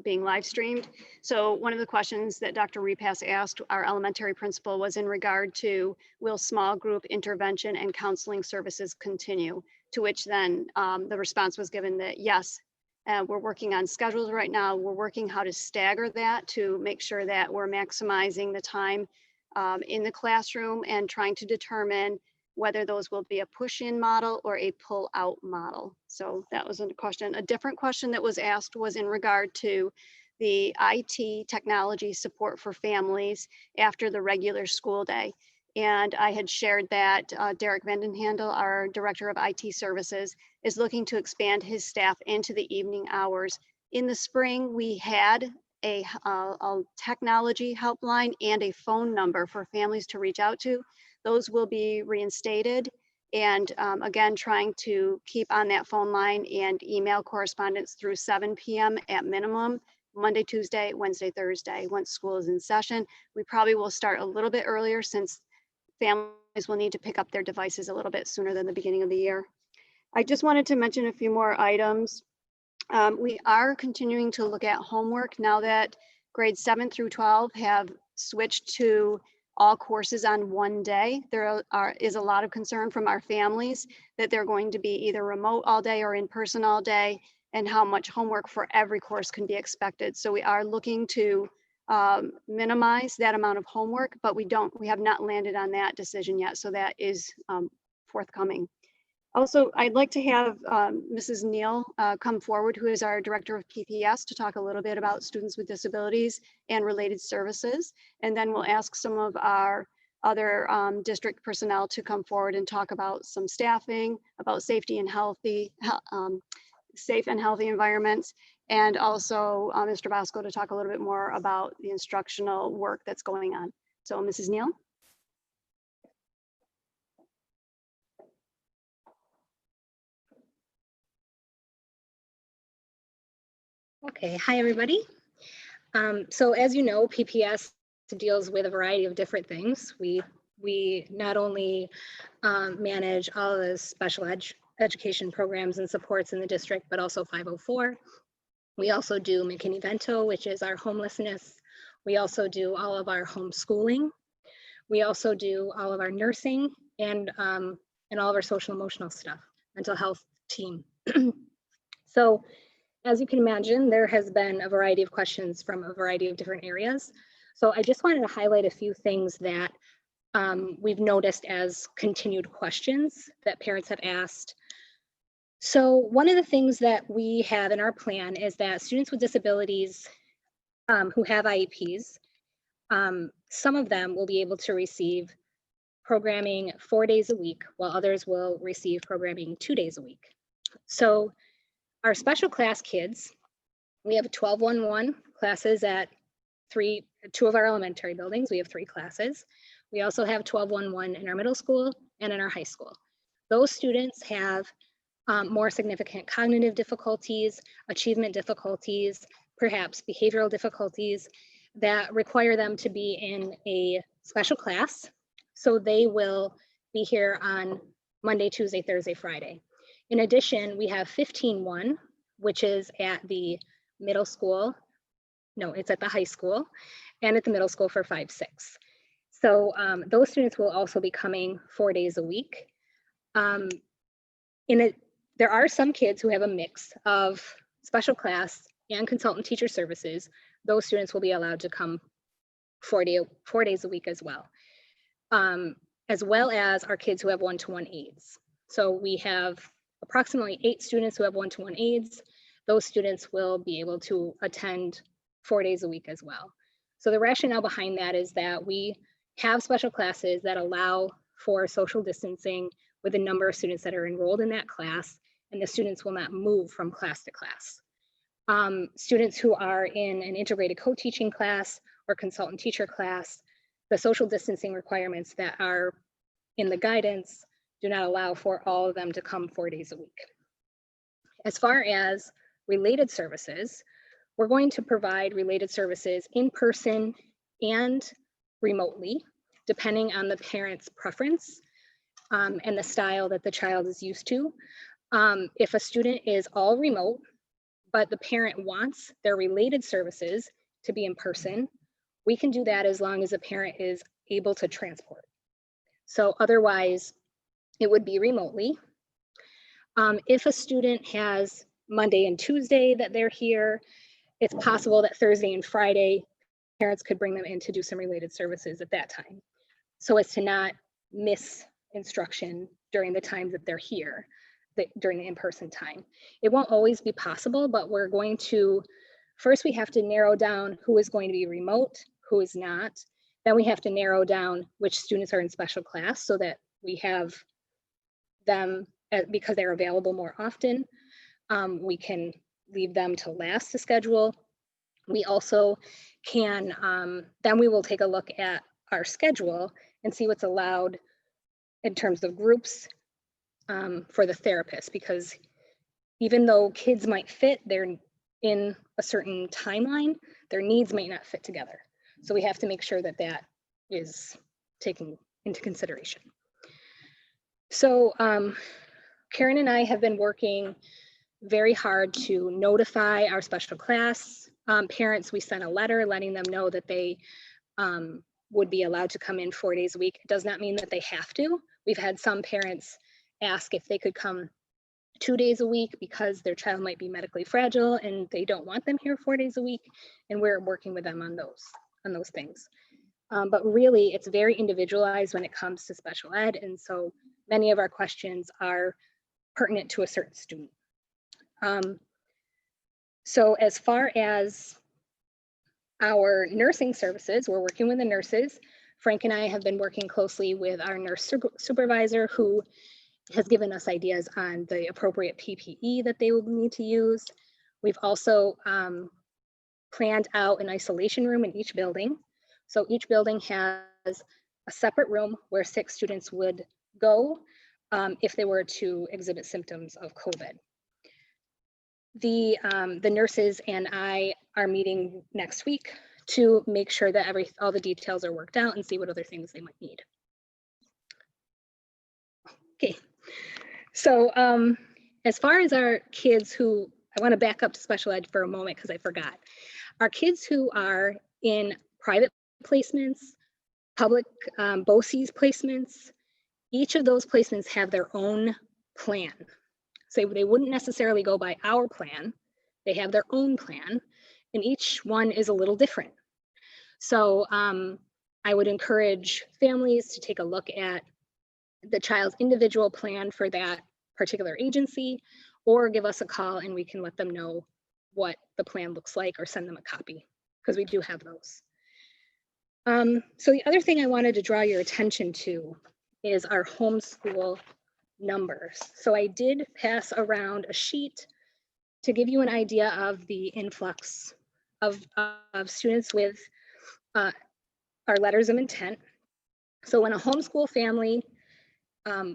S4: being live streamed. So one of the questions that Dr. Repass asked our elementary principal was in regard to, will small group intervention and counseling services continue? To which then the response was given that yes, we're working on schedules right now. We're working how to stagger that to make sure that we're maximizing the time in the classroom and trying to determine whether those will be a push-in model or a pull-out model. So that was a question. A different question that was asked was in regard to the IT technology support for families after the regular school day. And I had shared that Derek Vandenhandel, our Director of IT Services, is looking to expand his staff into the evening hours. In the spring, we had a technology helpline and a phone number for families to reach out to. Those will be reinstated. And again, trying to keep on that phone line and email correspondence through 7 p.m. at minimum, Monday, Tuesday, Wednesday, Thursday, once school is in session. We probably will start a little bit earlier since families will need to pick up their devices a little bit sooner than the beginning of the year. I just wanted to mention a few more items. We are continuing to look at homework now that grades 7 through 12 have switched to all courses on one day. There is a lot of concern from our families that they're going to be either remote all day or in person all day, and how much homework for every course can be expected. So we are looking to minimize that amount of homework, but we have not landed on that decision yet. So that is forthcoming. Also, I'd like to have Mrs. Neal come forward, who is our Director of PPS, to talk a little bit about students with disabilities and related services. And then we'll ask some of our other district personnel to come forward and talk about some staffing, about safety and healthy, safe and healthy environments, and also Mr. Bosco to talk a little bit more about the instructional work that's going on. So Mrs. Neal.
S10: Okay, hi everybody. So as you know, PPS deals with a variety of different things. We not only manage all the special education programs and supports in the district, but also 504. We also do McKinney-Vento, which is our homelessness. We also do all of our homeschooling. We also do all of our nursing and all of our social emotional stuff, mental health team. So as you can imagine, there has been a variety of questions from a variety of different areas. So I just wanted to highlight a few things that we've noticed as continued questions that parents have asked. So one of the things that we have in our plan is that students with disabilities who have IEPs, some of them will be able to receive programming 4 days a week, while others will receive programming 2 days a week. So our special class kids, we have 12-1-1 classes at two of our elementary buildings. We have 3 classes. We also have 12-1-1 in our middle school and in our high school. Those students have more significant cognitive difficulties, achievement difficulties, perhaps behavioral difficulties that require them to be in a special class. So they will be here on Monday, Tuesday, Thursday, Friday. In addition, we have 15-1, which is at the middle school. No, it's at the high school and at the middle school for 5-6. So those students will also be coming 4 days a week. There are some kids who have a mix of special class and consultant teacher services. Those students will be allowed to come 4 days a week as well as our kids who have one-to-one aides. So we have approximately 8 students who have one-to-one aides. Those students will be able to attend 4 days a week as well. So the rationale behind that is that we have special classes that allow for social distancing with the number of students that are enrolled in that class, and the students will not move from class to class. Students who are in an integrated co-teaching class or consultant teacher class, the social distancing requirements that are in the guidance do not allow for all of them to come 4 days a week. As far as related services, we're going to provide related services in person and remotely, depending on the parent's preference and the style that the child is used to. If a student is all remote, but the parent wants their related services to be in person, we can do that as long as the parent is able to transport. So otherwise, it would be remotely. If a student has Monday and Tuesday that they're here, it's possible that Thursday and Friday, parents could bring them in to do some related services at that time, so as to not miss instruction during the times that they're here, during the in-person time. It won't always be possible, but we're going to first we have to narrow down who is going to be remote, who is not. Then we have to narrow down which students are in special class so that we have them, because they're available more often, we can leave them to last the schedule. We also can, then we will take a look at our schedule and see what's allowed in terms of groups for the therapist, because even though kids might fit, they're in a certain timeline, their needs might not fit together. So we have to make sure that that is taken into consideration. So Karen and I have been working very hard to notify our special class parents. We sent a letter letting them know that they would be allowed to come in 4 days a week. It does not mean that they have to. We've had some parents ask if they could come 2 days a week because their child might be medically fragile and they don't want them here 4 days a week. And we're working with them on those things. But really, it's very individualized when it comes to special ed. And so many of our questions are pertinent to a certain student. So as far as our nursing services, we're working with the nurses. Frank and I have been working closely with our nurse supervisor, who has given us ideas on the appropriate PPE that they will need to use. We've also planned out an isolation room in each building. So each building has a separate room where 6 students would go if they were to exhibit symptoms of COVID. The nurses and I are meeting next week to make sure that all the details are worked out and see what other things they might need. Okay, so as far as our kids who, I want to back up to special ed for a moment because I forgot. Our kids who are in private placements, public BOCES placements, each of those placements have their own plan. So they wouldn't necessarily go by our plan. They have their own plan, and each one is a little different. So I would encourage families to take a look at the child's individual plan for that particular agency, or give us a call and we can let them know what the plan looks like or send them a copy, because we do have those. So the other thing I wanted to draw your attention to is our homeschool numbers. So I did pass around a sheet to give you an idea of the influx of students with our letters of intent. So when a homeschool family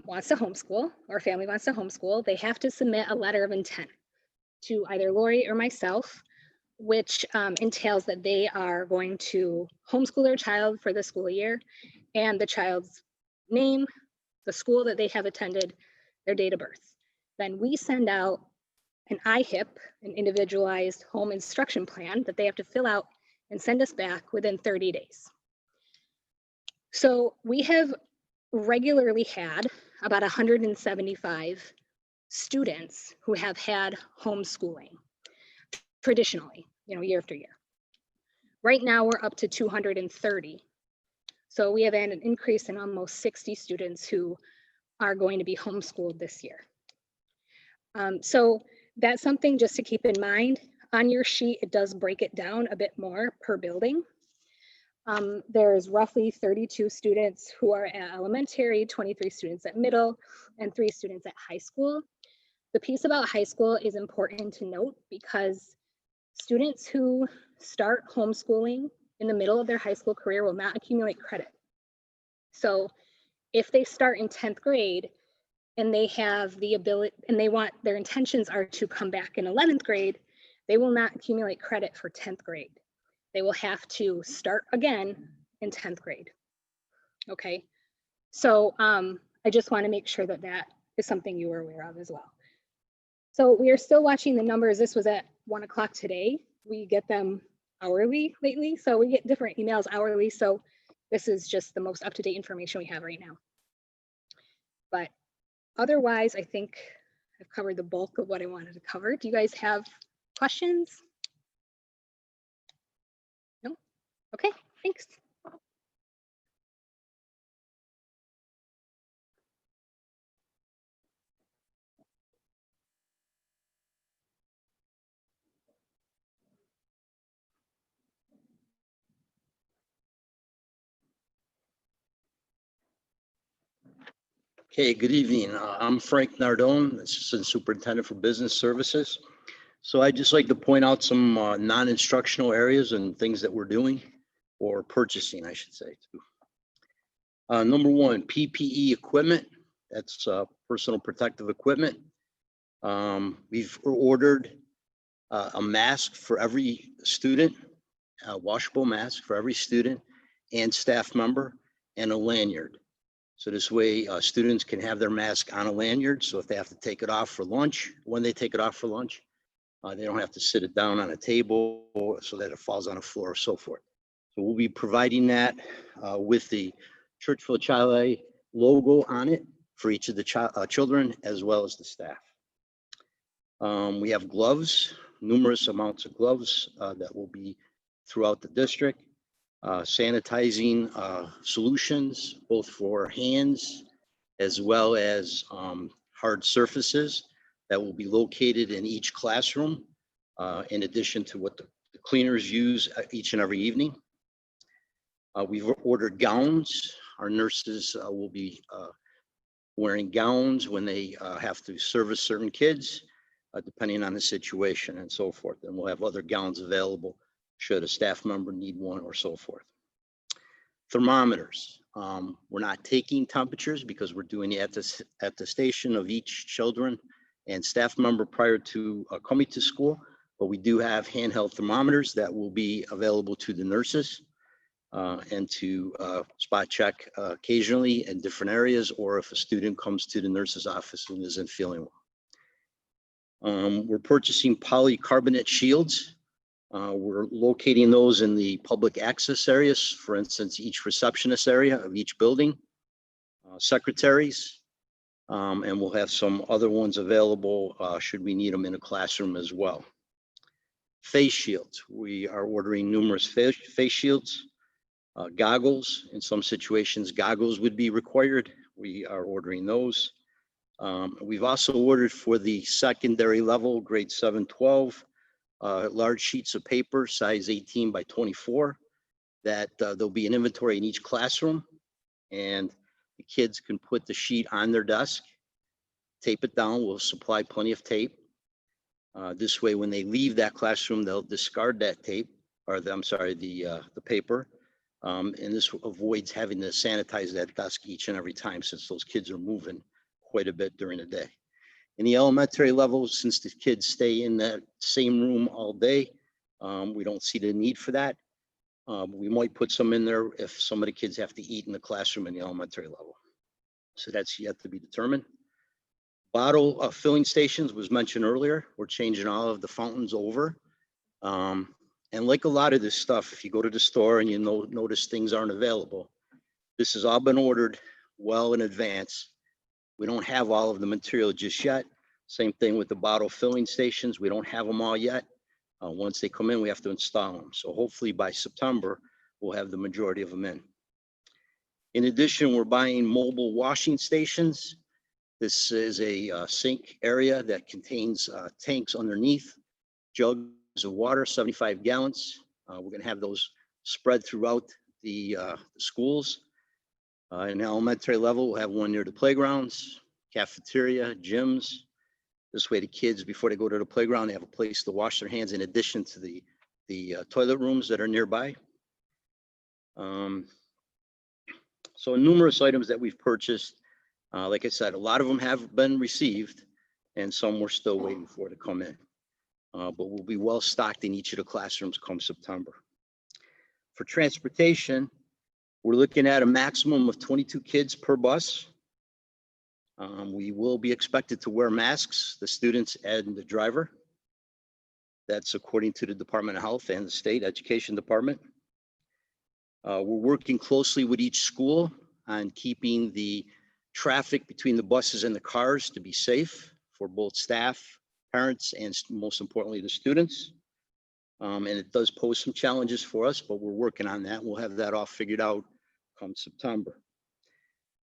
S10: wants to homeschool, or family wants to homeschool, they have to submit a letter of intent to either Lori or myself, which entails that they are going to homeschool their child for the school year, and the child's name, the school that they have attended, their date of birth. Then we send out an IHIP, an individualized home instruction plan, that they have to fill out and send us back within 30 days. So we have regularly had about 175 students who have had homeschooling traditionally, year after year. Right now we're up to 230. So we have had an increase in almost 60 students who are going to be homeschooled this year. So that's something just to keep in mind. On your sheet, it does break it down a bit more per building. There's roughly 32 students who are at elementary, 23 students at middle, and 3 students at high school. The piece about high school is important to note because students who start homeschooling in the middle of their high school career will not accumulate credit. So if they start in 10th grade and they have the ability and their intentions are to come back in 11th grade, they will not accumulate credit for 10th grade. They will have to start again in 10th grade. Okay, so I just want to make sure that that is something you are aware of as well. So we are still watching the numbers. This was at 1 o'clock today. We get them hourly lately, so we get different emails hourly. So this is just the most up-to-date information we have right now. But otherwise, I think I've covered the bulk of what I wanted to cover. Do you guys have questions? No? Okay, thanks.
S11: Okay, good evening. I'm Frank Nardone, Assistant Superintendent for Business Services. So I'd just like to point out some non-instructional areas and things that we're doing, or purchasing, I should say. Number one, PPE equipment. That's personal protective equipment. We've ordered a mask for every student, a washable mask for every student and staff member, and a lanyard. So this way students can have their mask on a lanyard. So if they have to take it off for lunch, when they take it off for lunch, they don't have to sit it down on a table so that it falls on the floor or so forth. So we'll be providing that with the Churchville-Chili logo on it for each of the children as well as the staff. We have gloves, numerous amounts of gloves that will be throughout the district. Sanitizing solutions, both for hands as well as hard surfaces that will be located in each classroom, in addition to what the cleaners use each and every evening. We've ordered gowns. Our nurses will be wearing gowns when they have to service certain kids, depending on the situation and so forth. And we'll have other gowns available should a staff member need one or so forth. Thermometers. We're not taking temperatures because we're doing the attestation of each children and staff member prior to coming to school, but we do have handheld thermometers that will be available to the nurses and to spot check occasionally in different areas, or if a student comes to the nurse's office and isn't feeling well. We're purchasing polycarbonate shields. We're locating those in the public access areas, for instance, each receptionist area of each building, secretaries, and we'll have some other ones available should we need them in a classroom as well. Face shields. We are ordering numerous face shields, goggles. In some situations, goggles would be required. We are ordering those. We've also ordered for the secondary level, grade 7-12, large sheets of paper, size 18 by 24, that there'll be an inventory in each classroom, and the kids can put the sheet on their desk, tape it down. We'll supply plenty of tape. This way, when they leave that classroom, they'll discard that tape, or the paper. And this avoids having to sanitize that desk each and every time, since those kids are moving quite a bit during the day. In the elementary level, since the kids stay in that same room all day, we don't see the need for that. We might put some in there if some of the kids have to eat in the classroom in the elementary level. So that's yet to be determined. Bottle filling stations was mentioned earlier. We're changing all of the fountains over. And like a lot of this stuff, if you go to the store and you notice things aren't available, this has all been ordered well in advance. We don't have all of the material just yet. Same thing with the bottle filling stations. We don't have them all yet. Once they come in, we have to install them. So hopefully by September, we'll have the majority of them in. In addition, we're buying mobile washing stations. This is a sink area that contains tanks underneath, jugs of water, 75 gallons. We're gonna have those spread throughout the schools. In the elementary level, we'll have one near the playgrounds, cafeteria, gyms. This way the kids, before they go to the playground, they have a place to wash their hands in addition to the toilet rooms that are nearby. So numerous items that we've purchased. Like I said, a lot of them have been received and some we're still waiting for to come in. But we'll be well stocked in each of the classrooms come September. For transportation, we're looking at a maximum of 22 kids per bus. We will be expected to wear masks, the students and the driver. That's according to the Department of Health and the State Education Department. We're working closely with each school on keeping the traffic between the buses and the cars to be safe for both staff, parents, and most importantly, the students. And it does pose some challenges for us, but we're working on that. We'll have that all figured out come September.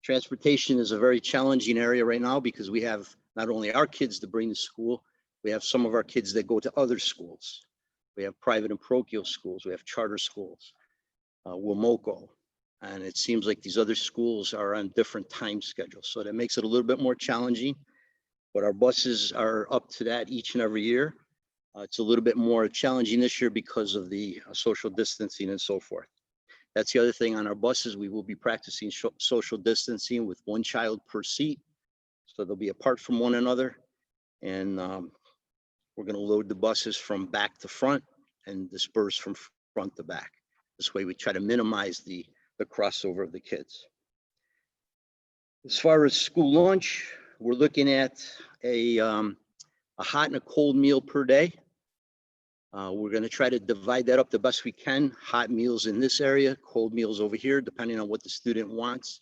S11: Transportation is a very challenging area right now because we have not only our kids to bring to school, we have some of our kids that go to other schools. We have private and parochial schools. We have charter schools, WMOCO. And it seems like these other schools are on different time schedules. So that makes it a little bit more challenging. But our buses are up to that each and every year. It's a little bit more challenging this year because of the social distancing and so forth. That's the other thing on our buses. We will be practicing social distancing with one child per seat. So they'll be apart from one another. And we're going to load the buses from back to front and disperse from front to back. This way we try to minimize the crossover of the kids. As far as school lunch, we're looking at a hot and a cold meal per day. We're going to try to divide that up the best we can. Hot meals in this area, cold meals over here, depending on what the student wants.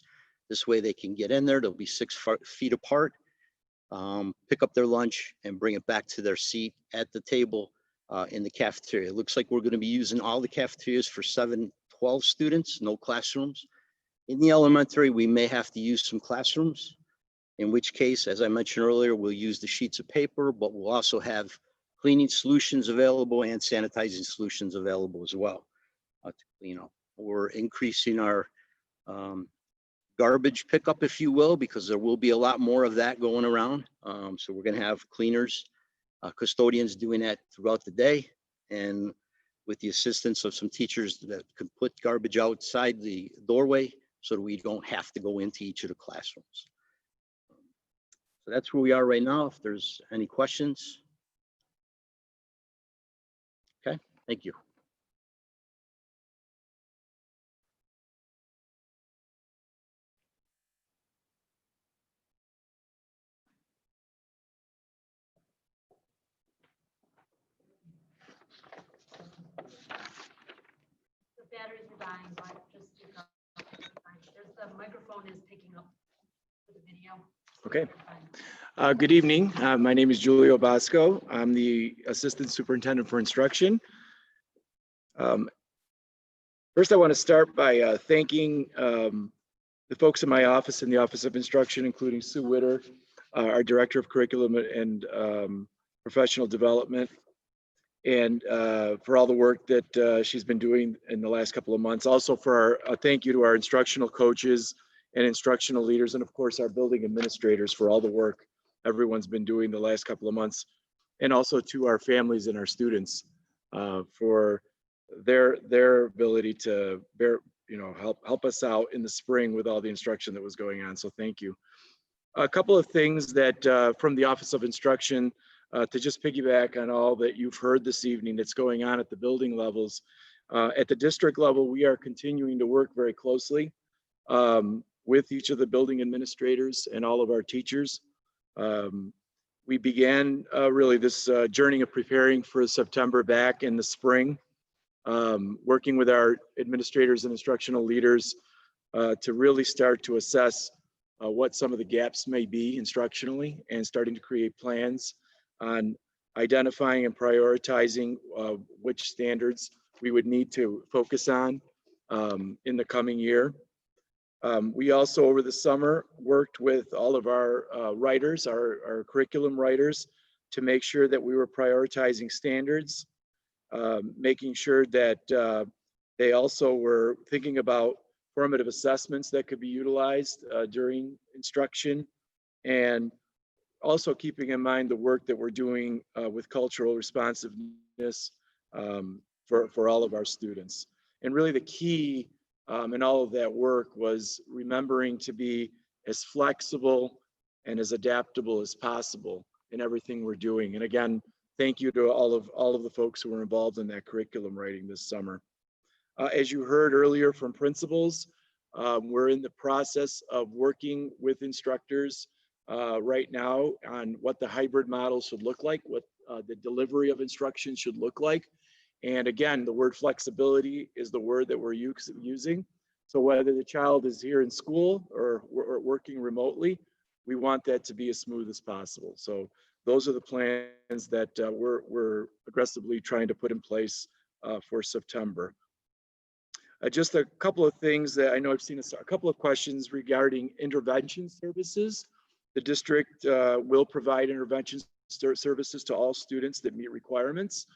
S11: This way they can get in there. They'll be 6 feet apart, pick up their lunch and bring it back to their seat at the table in the cafeteria. It looks like we're going to be using all the cafeterias for 7-12 students, no classrooms. In the elementary, we may have to use some classrooms, in which case, as I mentioned earlier, we'll use the sheets of paper, but we'll also have cleaning solutions available and sanitizing solutions available as well to clean up. We're increasing our garbage pickup, if you will, because there will be a lot more of that going around. So we're going to have cleaners, custodians doing that throughout the day, and with the assistance of some teachers that could put garbage outside the doorway so that we don't have to go into each of the classrooms. So that's where we are right now. If there's any questions. Okay, thank you.
S12: The batteries are dying, but just the microphone is picking up for the video.
S1: Okay. Good evening. My name is Julio Bosco. I'm the Assistant Superintendent for Instruction. First, I want to start by thanking the folks in my office, in the Office of Instruction, including Sue Witter, our Director of Curriculum and Professional Development, and for all the work that she's been doing in the last couple of months. Also for a thank you to our instructional coaches and instructional leaders, and of course our building administrators for all the work everyone's been doing the last couple of months, and also to our families and our students for their ability to help us out in the spring with all the instruction that was going on. So thank you. A couple of things that from the Office of Instruction to just piggyback on all that you've heard this evening that's going on at the building levels. At the district level, we are continuing to work very closely with each of the building administrators and all of our teachers. We began really this journey of preparing for September back in the spring, working with our administrators and instructional leaders to really start to assess what some of the gaps may be instructionally, and starting to create plans on identifying and prioritizing which standards we would need to focus on in the coming year. We also, over the summer, worked with all of our writers, our curriculum writers, to make sure that we were prioritizing standards, making sure that they also were thinking about formative assessments that could be utilized during instruction, and also keeping in mind the work that we're doing with cultural responsiveness for all of our students. And really the key in all of that work was remembering to be as flexible and as adaptable as possible in everything we're doing. And again, thank you to all of the folks who were involved in that curriculum writing this summer. As you heard earlier from principals, we're in the process of working with instructors right now on what the hybrid model should look like, what the delivery of instruction should look like. And again, the word flexibility is the word that we're using. So whether the child is here in school or working remotely, we want that to be as smooth as possible. So those are the plans that we're aggressively trying to put in place for September. Just a couple of things that I know I've seen a couple of questions regarding intervention services. The district will provide intervention services to all students that meet requirements.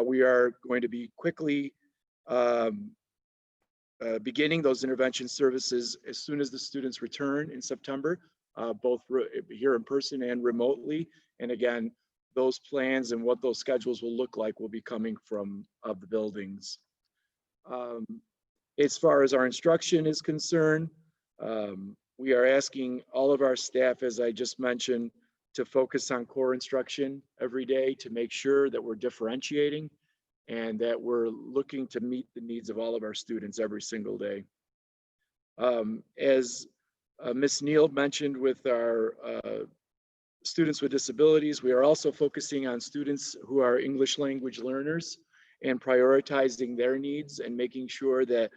S1: We are going to be quickly beginning those intervention services as soon as the students return in September, both here in person and remotely. And again, those plans and what those schedules will look like will be coming from the buildings. As far as our instruction is concerned, we are asking all of our staff, as I just mentioned, to focus on core instruction every day to make sure that we're differentiating and that we're looking to meet the needs of all of our students every single day. As Ms. Neal mentioned with our students with disabilities, we are also focusing on students who are English language learners and prioritizing their needs and making sure that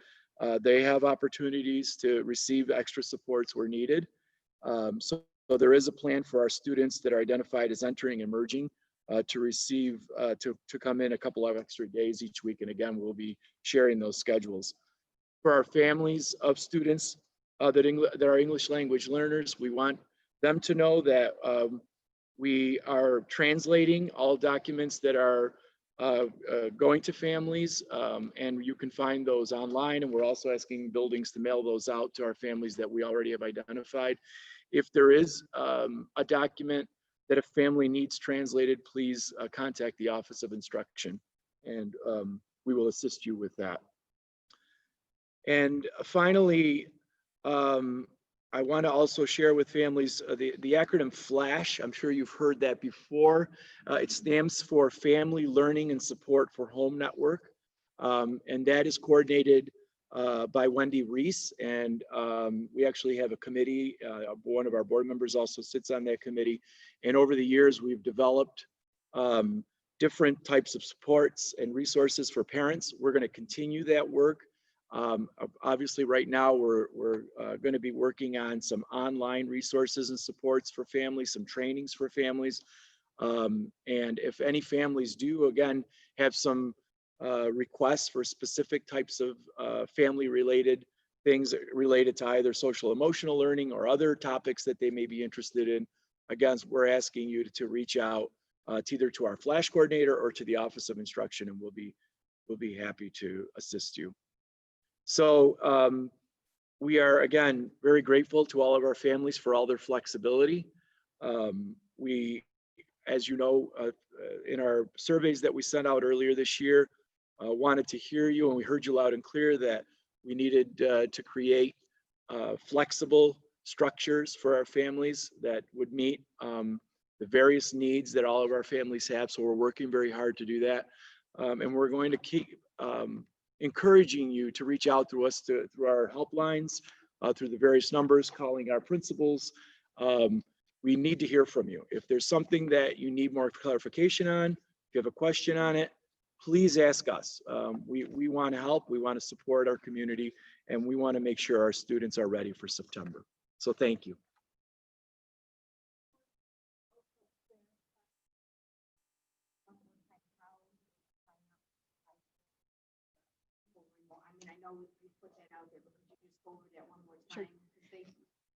S1: they have opportunities to receive extra supports where needed. So there is a plan for our students that are identified as entering and emerging to receive, to come in a couple of extra days each week. And again, we'll be sharing those schedules. For our families of students that are English language learners, we want them to know that we are translating all documents that are going to families, and you can find those online. And we're also asking buildings to mail those out to our families that we already have identified. If there is a document that a family needs translated, please contact the Office of Instruction, and we will assist you with that. And finally, I want to also share with families the acronym FLASH. I'm sure you've heard that before. It stands for Family Learning and Support for Home Network. And that is coordinated by Wendy Reese. And we actually have a committee. One of our board members also sits on that committee. And over the years, we've developed different types of supports and resources for parents. We're going to continue that work. Obviously, right now, we're going to be working on some online resources and supports for families, some trainings for families. And if any families do, again, have some requests for specific types of family-related things related to either social emotional learning or other topics that they may be interested in, again, we're asking you to reach out to either to our FLASH coordinator or to the Office of Instruction, and we'll be happy to assist you. So we are, again, very grateful to all of our families for all their flexibility. We, as you know, in our surveys that we sent out earlier this year, wanted to hear you, and we heard you loud and clear that we needed to create flexible structures for our families that would meet the various needs that all of our families have. So we're working very hard to do that. And we're going to keep encouraging you to reach out through us, through our helplines, through the various numbers, calling our principals. We need to hear from you. If there's something that you need more clarification on, if you have a question on it, please ask us. We want to help, we want to support our community, and we want to make sure our students are ready for September. So thank you.
S2: I know we put that out there, but could you just go over that one more
S4: Sure.
S2: time? Because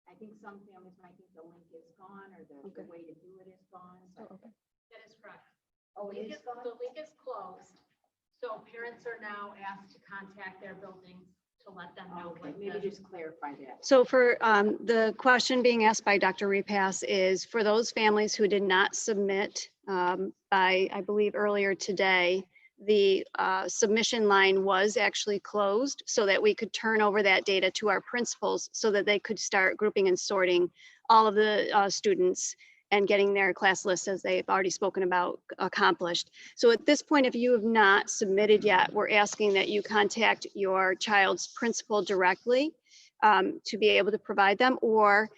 S2: I think some families might think the link is gone or the way to do it is gone. But
S12: That is correct.
S2: Oh, it is gone?
S12: The link is closed. So parents are now asked to contact their buildings to let them know.
S2: Okay,
S12: what
S2: maybe
S12: the-
S2: just clarify that.
S4: So for the question being asked by Dr. Repass is for those families who did not submit by, I believe earlier today, the submission line was actually closed so that we could turn over that data to our principals so that they could start grouping and sorting all of the students and getting their class lists, as they've already spoken about, accomplished. So at this point, if you have not submitted yet, we're asking that you contact your child's principal directly to be able to provide them, or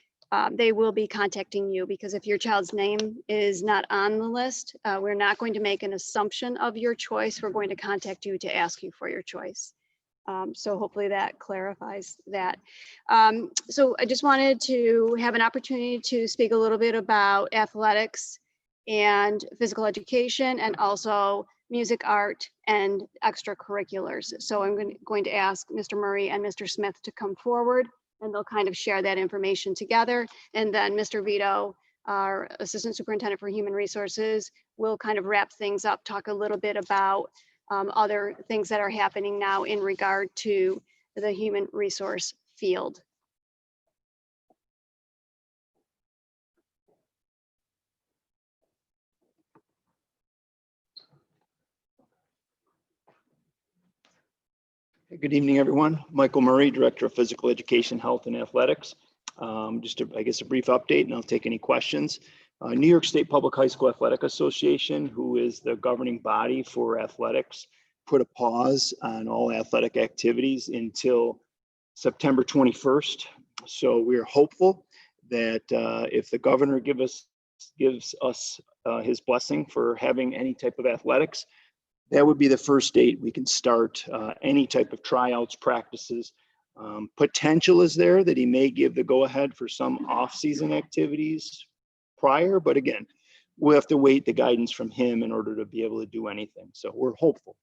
S4: they will be contacting you, because if your child's name is not on the list, we're not going to make an assumption of your choice. We're going to contact you to ask you for your choice. So hopefully that clarifies that. So I just wanted to have an opportunity to speak a little bit about athletics and physical education, and also music, art, and extracurriculars. So I'm going to ask Mr. Murray and Mr. Smith to come forward, and they'll kind of share that information together. And then Mr. Vito, our Assistant Superintendent for Human Resources, will kind of wrap things up, talk a little bit about other things that are happening now in regard to the human resource field.
S1: Good evening, everyone. Michael Murray, Director of Physical Education, Health and Athletics. Just I guess a brief update, and I'll take any questions. New York State Public High School Athletic Association, who is the governing body for athletics, put a pause on all athletic activities until September 21st. So we're hopeful that if the governor gives us his blessing for having any type of athletics, that would be the first date we can start any type of tryouts, practices. Potential is there that he may give the go-ahead for some off-season activities prior, but again, we'll have to wait the guidance from him in order to be able to do anything. So we're hopeful.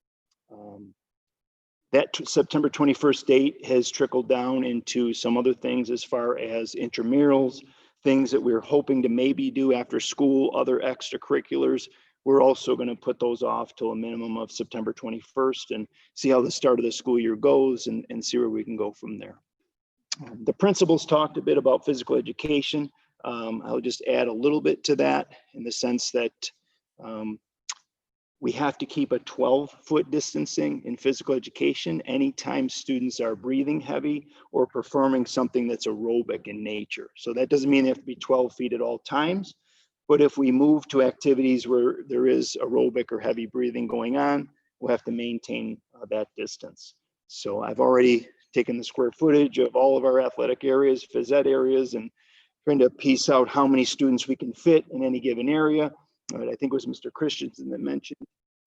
S1: That September 21st date has trickled down into some other things as far as intramurals, things that we're hoping to maybe do after school, other extracurriculars. We're also going to put those off till a minimum of September 21st and see how the start of the school year goes and see where we can go from there. The principals talked a bit about physical education. I'll just add a little bit to that in the sense that we have to keep a 12-foot distancing in physical education anytime students are breathing heavy or performing something that's aerobic in nature. So that doesn't mean they have to be 12 feet at all times. But if we move to activities where there is aerobic or heavy breathing going on, we'll have to maintain that distance. So I've already taken the square footage of all of our athletic areas, phys ed areas, and trying to piece out how many students we can fit in any given area. I think it was Mr. Christensen that mentioned,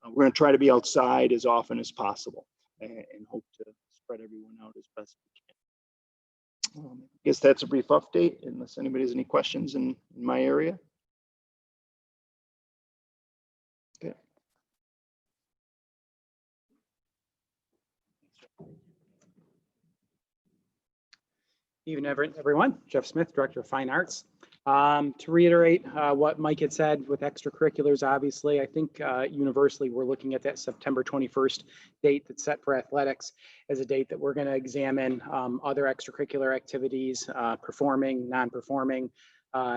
S1: we're going to try to be outside as often as possible and hope to spread everyone out as best we can. I guess that's a brief update, unless anybody has any questions in my area. Okay.
S13: Evening, everyone. Jeff Smith, Director of Fine Arts. To reiterate what Mike had said with extracurriculars, obviously, I think universally we're looking at that September 21st date that's set for athletics as a date that we're going to examine other extracurricular activities, performing, non-performing,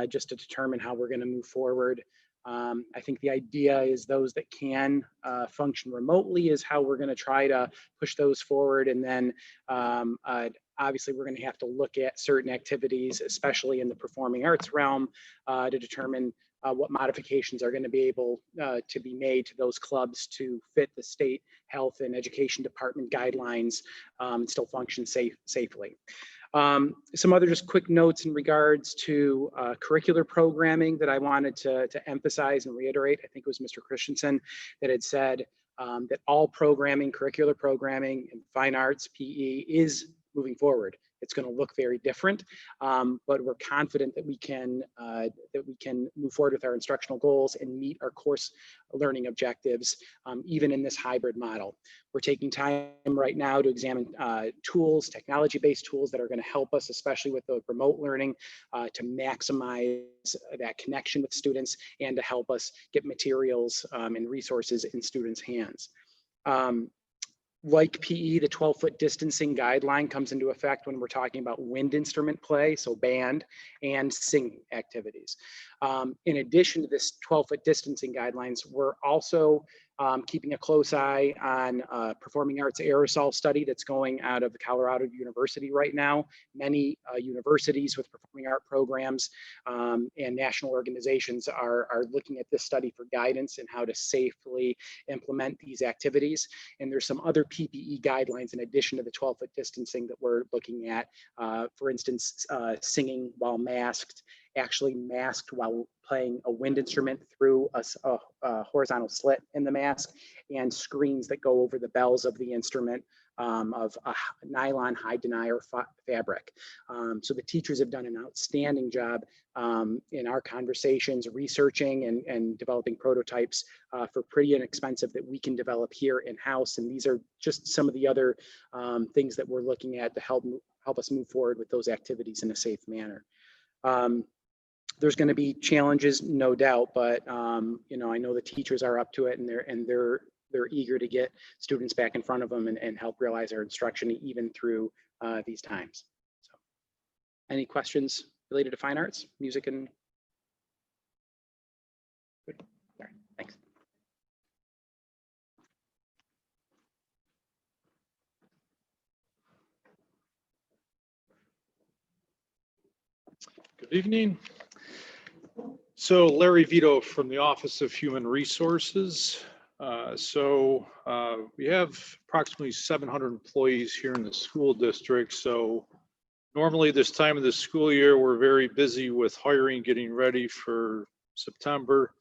S13: just to determine how we're going to move forward. I think the idea is those that can function remotely is how we're going to try to push those forward. And then obviously we're going to have to look at certain activities, especially in the performing arts realm, to determine what modifications are going to be able to be made to those clubs to fit the state health and education department guidelines and still function safely. Some other just quick notes in regards to curricular programming that I wanted to emphasize and reiterate. I think it was Mr. Christensen that had said that all programming, curricular programming in fine arts, PE is moving forward. It's going to look very different, but we're confident that we can move forward with our instructional goals and meet our course learning objectives, even in this hybrid model. We're taking time right now to examine tools, technology-based tools that are going to help us, especially with the remote learning, to maximize that connection with students and to help us get materials and resources in students' hands. Like PE, the 12-foot distancing guideline comes into effect when we're talking about wind instrument play, so band and singing activities. In addition to this 12-foot distancing guidelines, we're also keeping a close eye on performing arts aerosol study that's going out of Colorado University right now. Many universities with performing art programs and national organizations are looking at this study for guidance and how to safely implement these activities. And there's some other PPE guidelines in addition to the 12-foot distancing that we're looking at. For instance, singing while masked, actually masked while playing a wind instrument through a horizontal slit in the mask, and screens that go over the bells of the instrument of a nylon high denier fabric. So the teachers have done an outstanding job in our conversations, researching and developing prototypes for pretty inexpensive that we can develop here in-house. And these are just some of the other things that we're looking at to help us move forward with those activities in a safe manner. There's going to be challenges, no doubt, but you know, I know the teachers are up to it, and they're they're eager to get students back in front of them and help realize their instruction even through these times. So, any questions related to fine arts, music, and good. All right, thanks.
S14: Good evening. So Larry Vito from the Office of Human Resources. We have approximately 700 employees here in the school district. So normally this time of the school year, we're very busy with hiring, getting ready for September.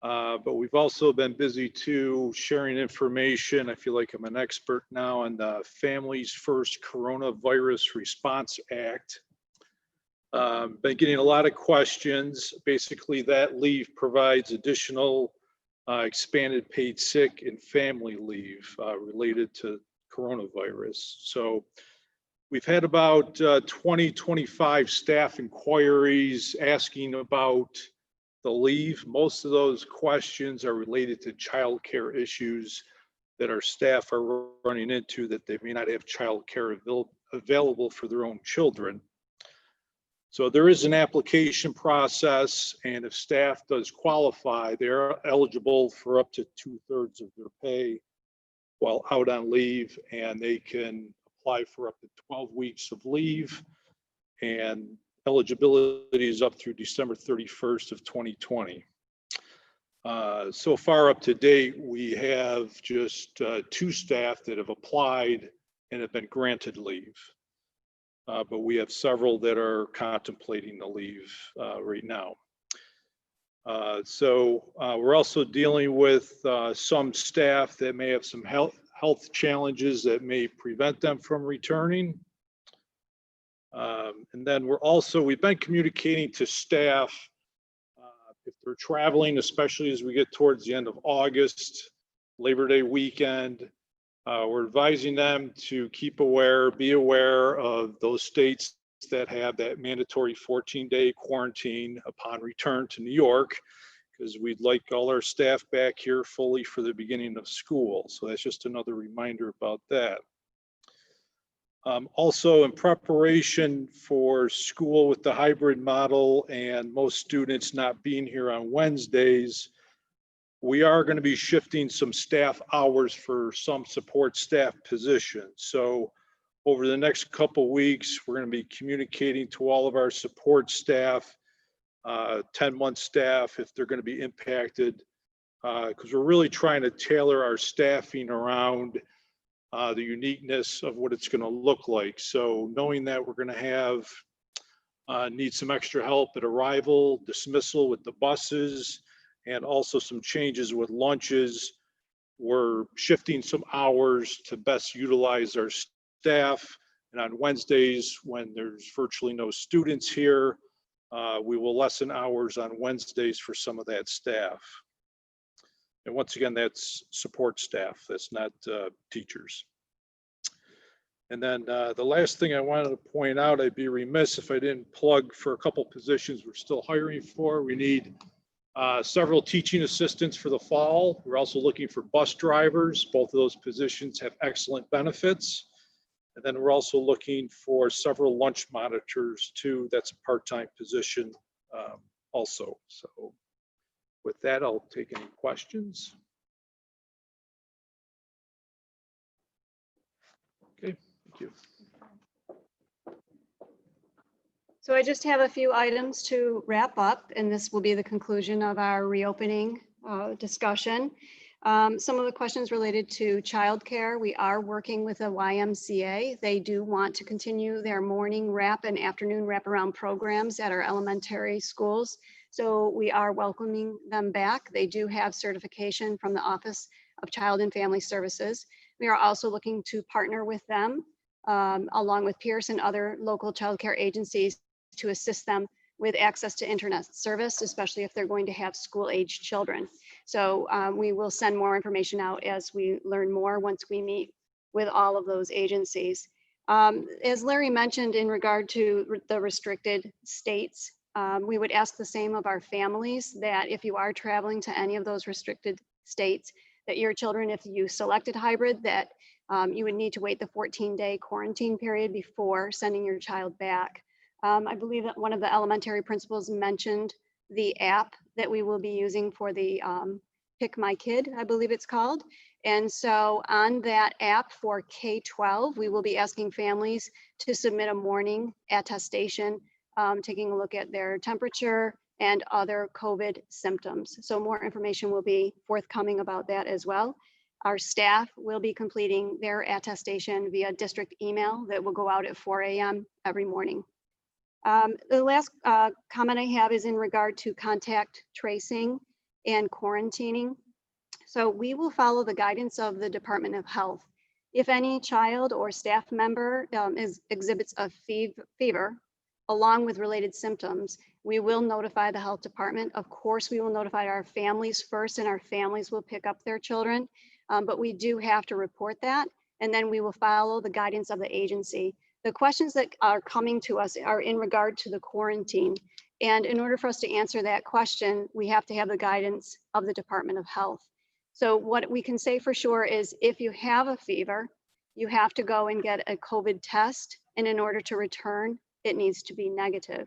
S14: But we've also been busy too, sharing information. I feel like I'm an expert now on the Families First Coronavirus Response Act. Been getting a lot of questions. Basically, that leave provides additional expanded paid sick and family leave related to coronavirus. So we've had about 25 staff inquiries asking about the leave. Most of those questions are related to childcare issues that our staff are running into, that they may not have childcare available for their own children. So there is an application process, and if staff does qualify, they're eligible for up to 2/3 of their pay while out on leave, and they can apply for up to 12 weeks of leave, and eligibility is up through December 31st of 2020. So far up to date, we have just 2 staff that have applied and have been granted leave. But we have several that are contemplating the leave right now. We're also dealing with some staff that may have some health challenges that may prevent them from returning. And then we've been communicating to staff if they're traveling, especially as we get towards the end of August, Labor Day weekend. We're advising them to be aware of those states that have that mandatory 14-day quarantine upon return to New York, because we'd like all our staff back here fully for the beginning of school. So that's just another reminder about that. Also, in preparation for school with the hybrid model and most students not being here on Wednesdays, we are going to be shifting some staff hours for some support staff positions. So over the next couple weeks, we're going to be communicating to all of our support staff, 10-month staff, if they're going to be impacted, because we're really trying to tailor our staffing around the uniqueness of what it's going to look like. So knowing that we're going to need some extra help at arrival, dismissal with the buses, and also some changes with lunches, we're shifting some hours to best utilize our staff. And on Wednesdays, when there's virtually no students here, we will lessen hours on Wednesdays for some of that staff. And once again, that's support staff, that's not teachers. And then the last thing I wanted to point out, I'd be remiss if I didn't plug for a couple positions we're still hiring for. We need several teaching assistants for the fall. We're also looking for bus drivers. Both of those positions have excellent benefits. And then we're also looking for several lunch monitors too. That's a part-time position also. So with that, I'll take any questions. Okay, thank you.
S4: So I just have a few items to wrap up, and this will be the conclusion of our reopening discussion. Some of the questions related to childcare. We are working with the YMCA. They do want to continue their morning wrap and afternoon wraparound programs at our elementary schools. So we are welcoming them back. They do have certification from the Office of Child and Family Services. We are also looking to partner with them along with Pierce and other local childcare agencies to assist them with access to internet service, especially if they're going to have school-aged children. So we will send more information out as we learn more once we meet with all of those agencies. As Larry mentioned in regard to the restricted states, we would ask the same of our families, that if you are traveling to any of those restricted states, that your children, if you selected hybrid, that you would need to wait the 14-day quarantine period before sending your child back. I believe that one of the elementary principals mentioned the app that we will be using for the Pick My Kid, I believe it's called. And so on that app for K-12, we will be asking families to submit a morning attestation, taking a look at their temperature and other COVID symptoms. So more information will be forthcoming about that as well. Our staff will be completing their attestation via district email that will go out at 4 a.m. every morning. The last comment I have is in regard to contact tracing and quarantining. So we will follow the guidance of the Department of Health. If any child or staff member exhibits a fever along with related symptoms, we will notify the health department. Of course, we will notify our families first, and our families will pick up their children. But we do have to report that, and then we will follow the guidance of the agency. The questions that are coming to us are in regard to the quarantine. And in order for us to answer that question, we have to have the guidance of the Department of Health. So what we can say for sure is if you have a fever, you have to go and get a COVID test. And in order to return, it needs to be negative.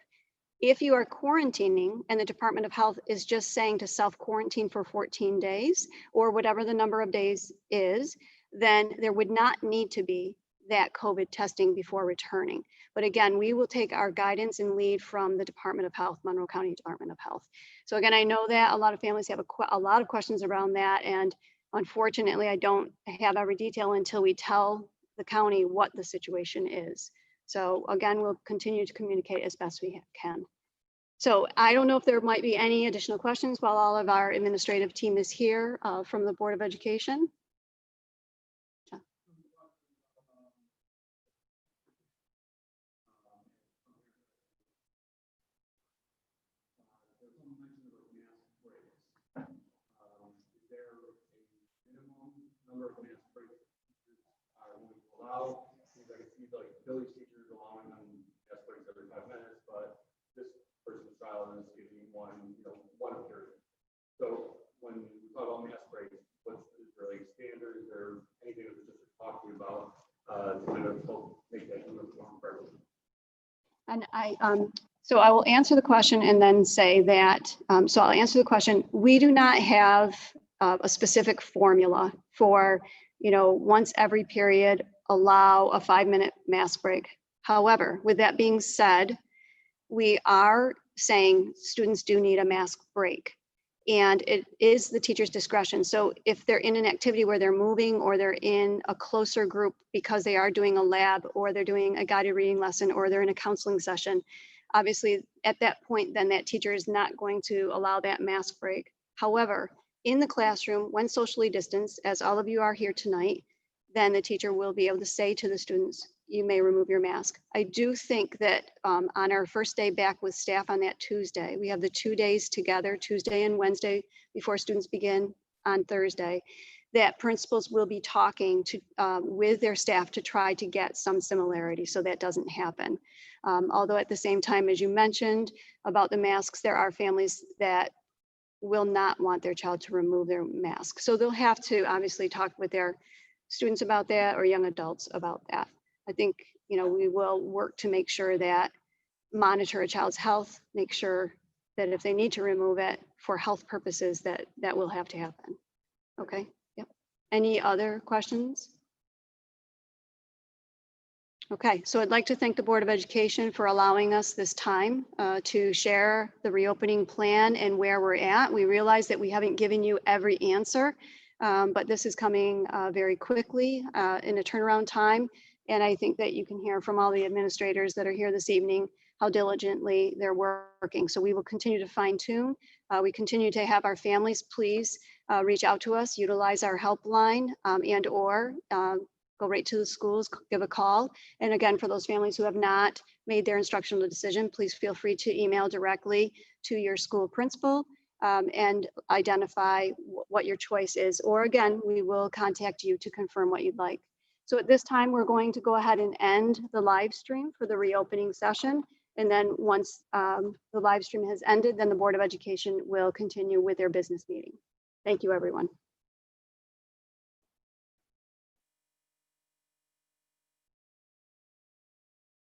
S4: If you are quarantining and the Department of Health is just saying to self-quarantine for 14 days or whatever the number of days is, then there would not need to be that COVID testing before returning. But again, we will take our guidance and lead from the Department of Health, Monroe County Department of Health. So again, I know that a lot of families have a lot of questions around that. And unfortunately, I don't have every detail until we tell the county what the situation is. So again, we'll continue to communicate as best we can. So I don't know if there might be any additional questions while all of our administrative team is here from the Board of Education.
S15: Billy's teachers allowing them mask breaks every 5 minutes, but this person's child is getting one period. So when we talk about mask breaks, is there like standard? Is there anything that the district talked to you about to kind of help make that uniform for everyone?
S4: And so I will answer the question and then say that, so I'll answer the question. We do not have a specific formula for, once every period, allow a 5-minute mask break. However, with that being said, we are saying students do need a mask break, and it is the teacher's discretion. So if they're in an activity where they're moving or they're in a closer group because they are doing a lab or they're doing a guided reading lesson or they're in a counseling session, obviously at that point, then that teacher is not going to allow that mask break. However, in the classroom, when socially distanced, as all of you are here tonight, then the teacher will be able to say to the students, you may remove your mask. I do think that on our first day back with staff on that Tuesday, we have the 2 days together, Tuesday and Wednesday, before students begin on Thursday, that principals will be talking to with their staff to try to get some similarity so that doesn't happen. Although at the same time, as you mentioned about the masks, there are families that will not want their child to remove their mask. So they'll have to obviously talk with their students about that or young adults about that. I think, we will work to make sure that monitor a child's health, make sure that if they need to remove it for health purposes, that will have to happen. Okay, yep. Any other questions? Okay, so I'd like to thank the Board of Education for allowing us this time to share the reopening plan and where we're at. We realize that we haven't given you every answer, but this is coming very quickly in a turnaround time. And I think that you can hear from all the administrators that are here this evening how diligently they're working. So we will continue to fine tune. We continue to have our families, please reach out to us, utilize our helpline and or go right to the schools, give a call. And again, for those families who have not made their instructional decision, please feel free to email directly to your school principal and identify what your choice is. Or again, we will contact you to confirm what you'd like. So at this time, we're going to go ahead and end the live stream for the reopening session. And then once the live stream has ended, then the Board of Education will continue with their business meeting. Thank you, everyone.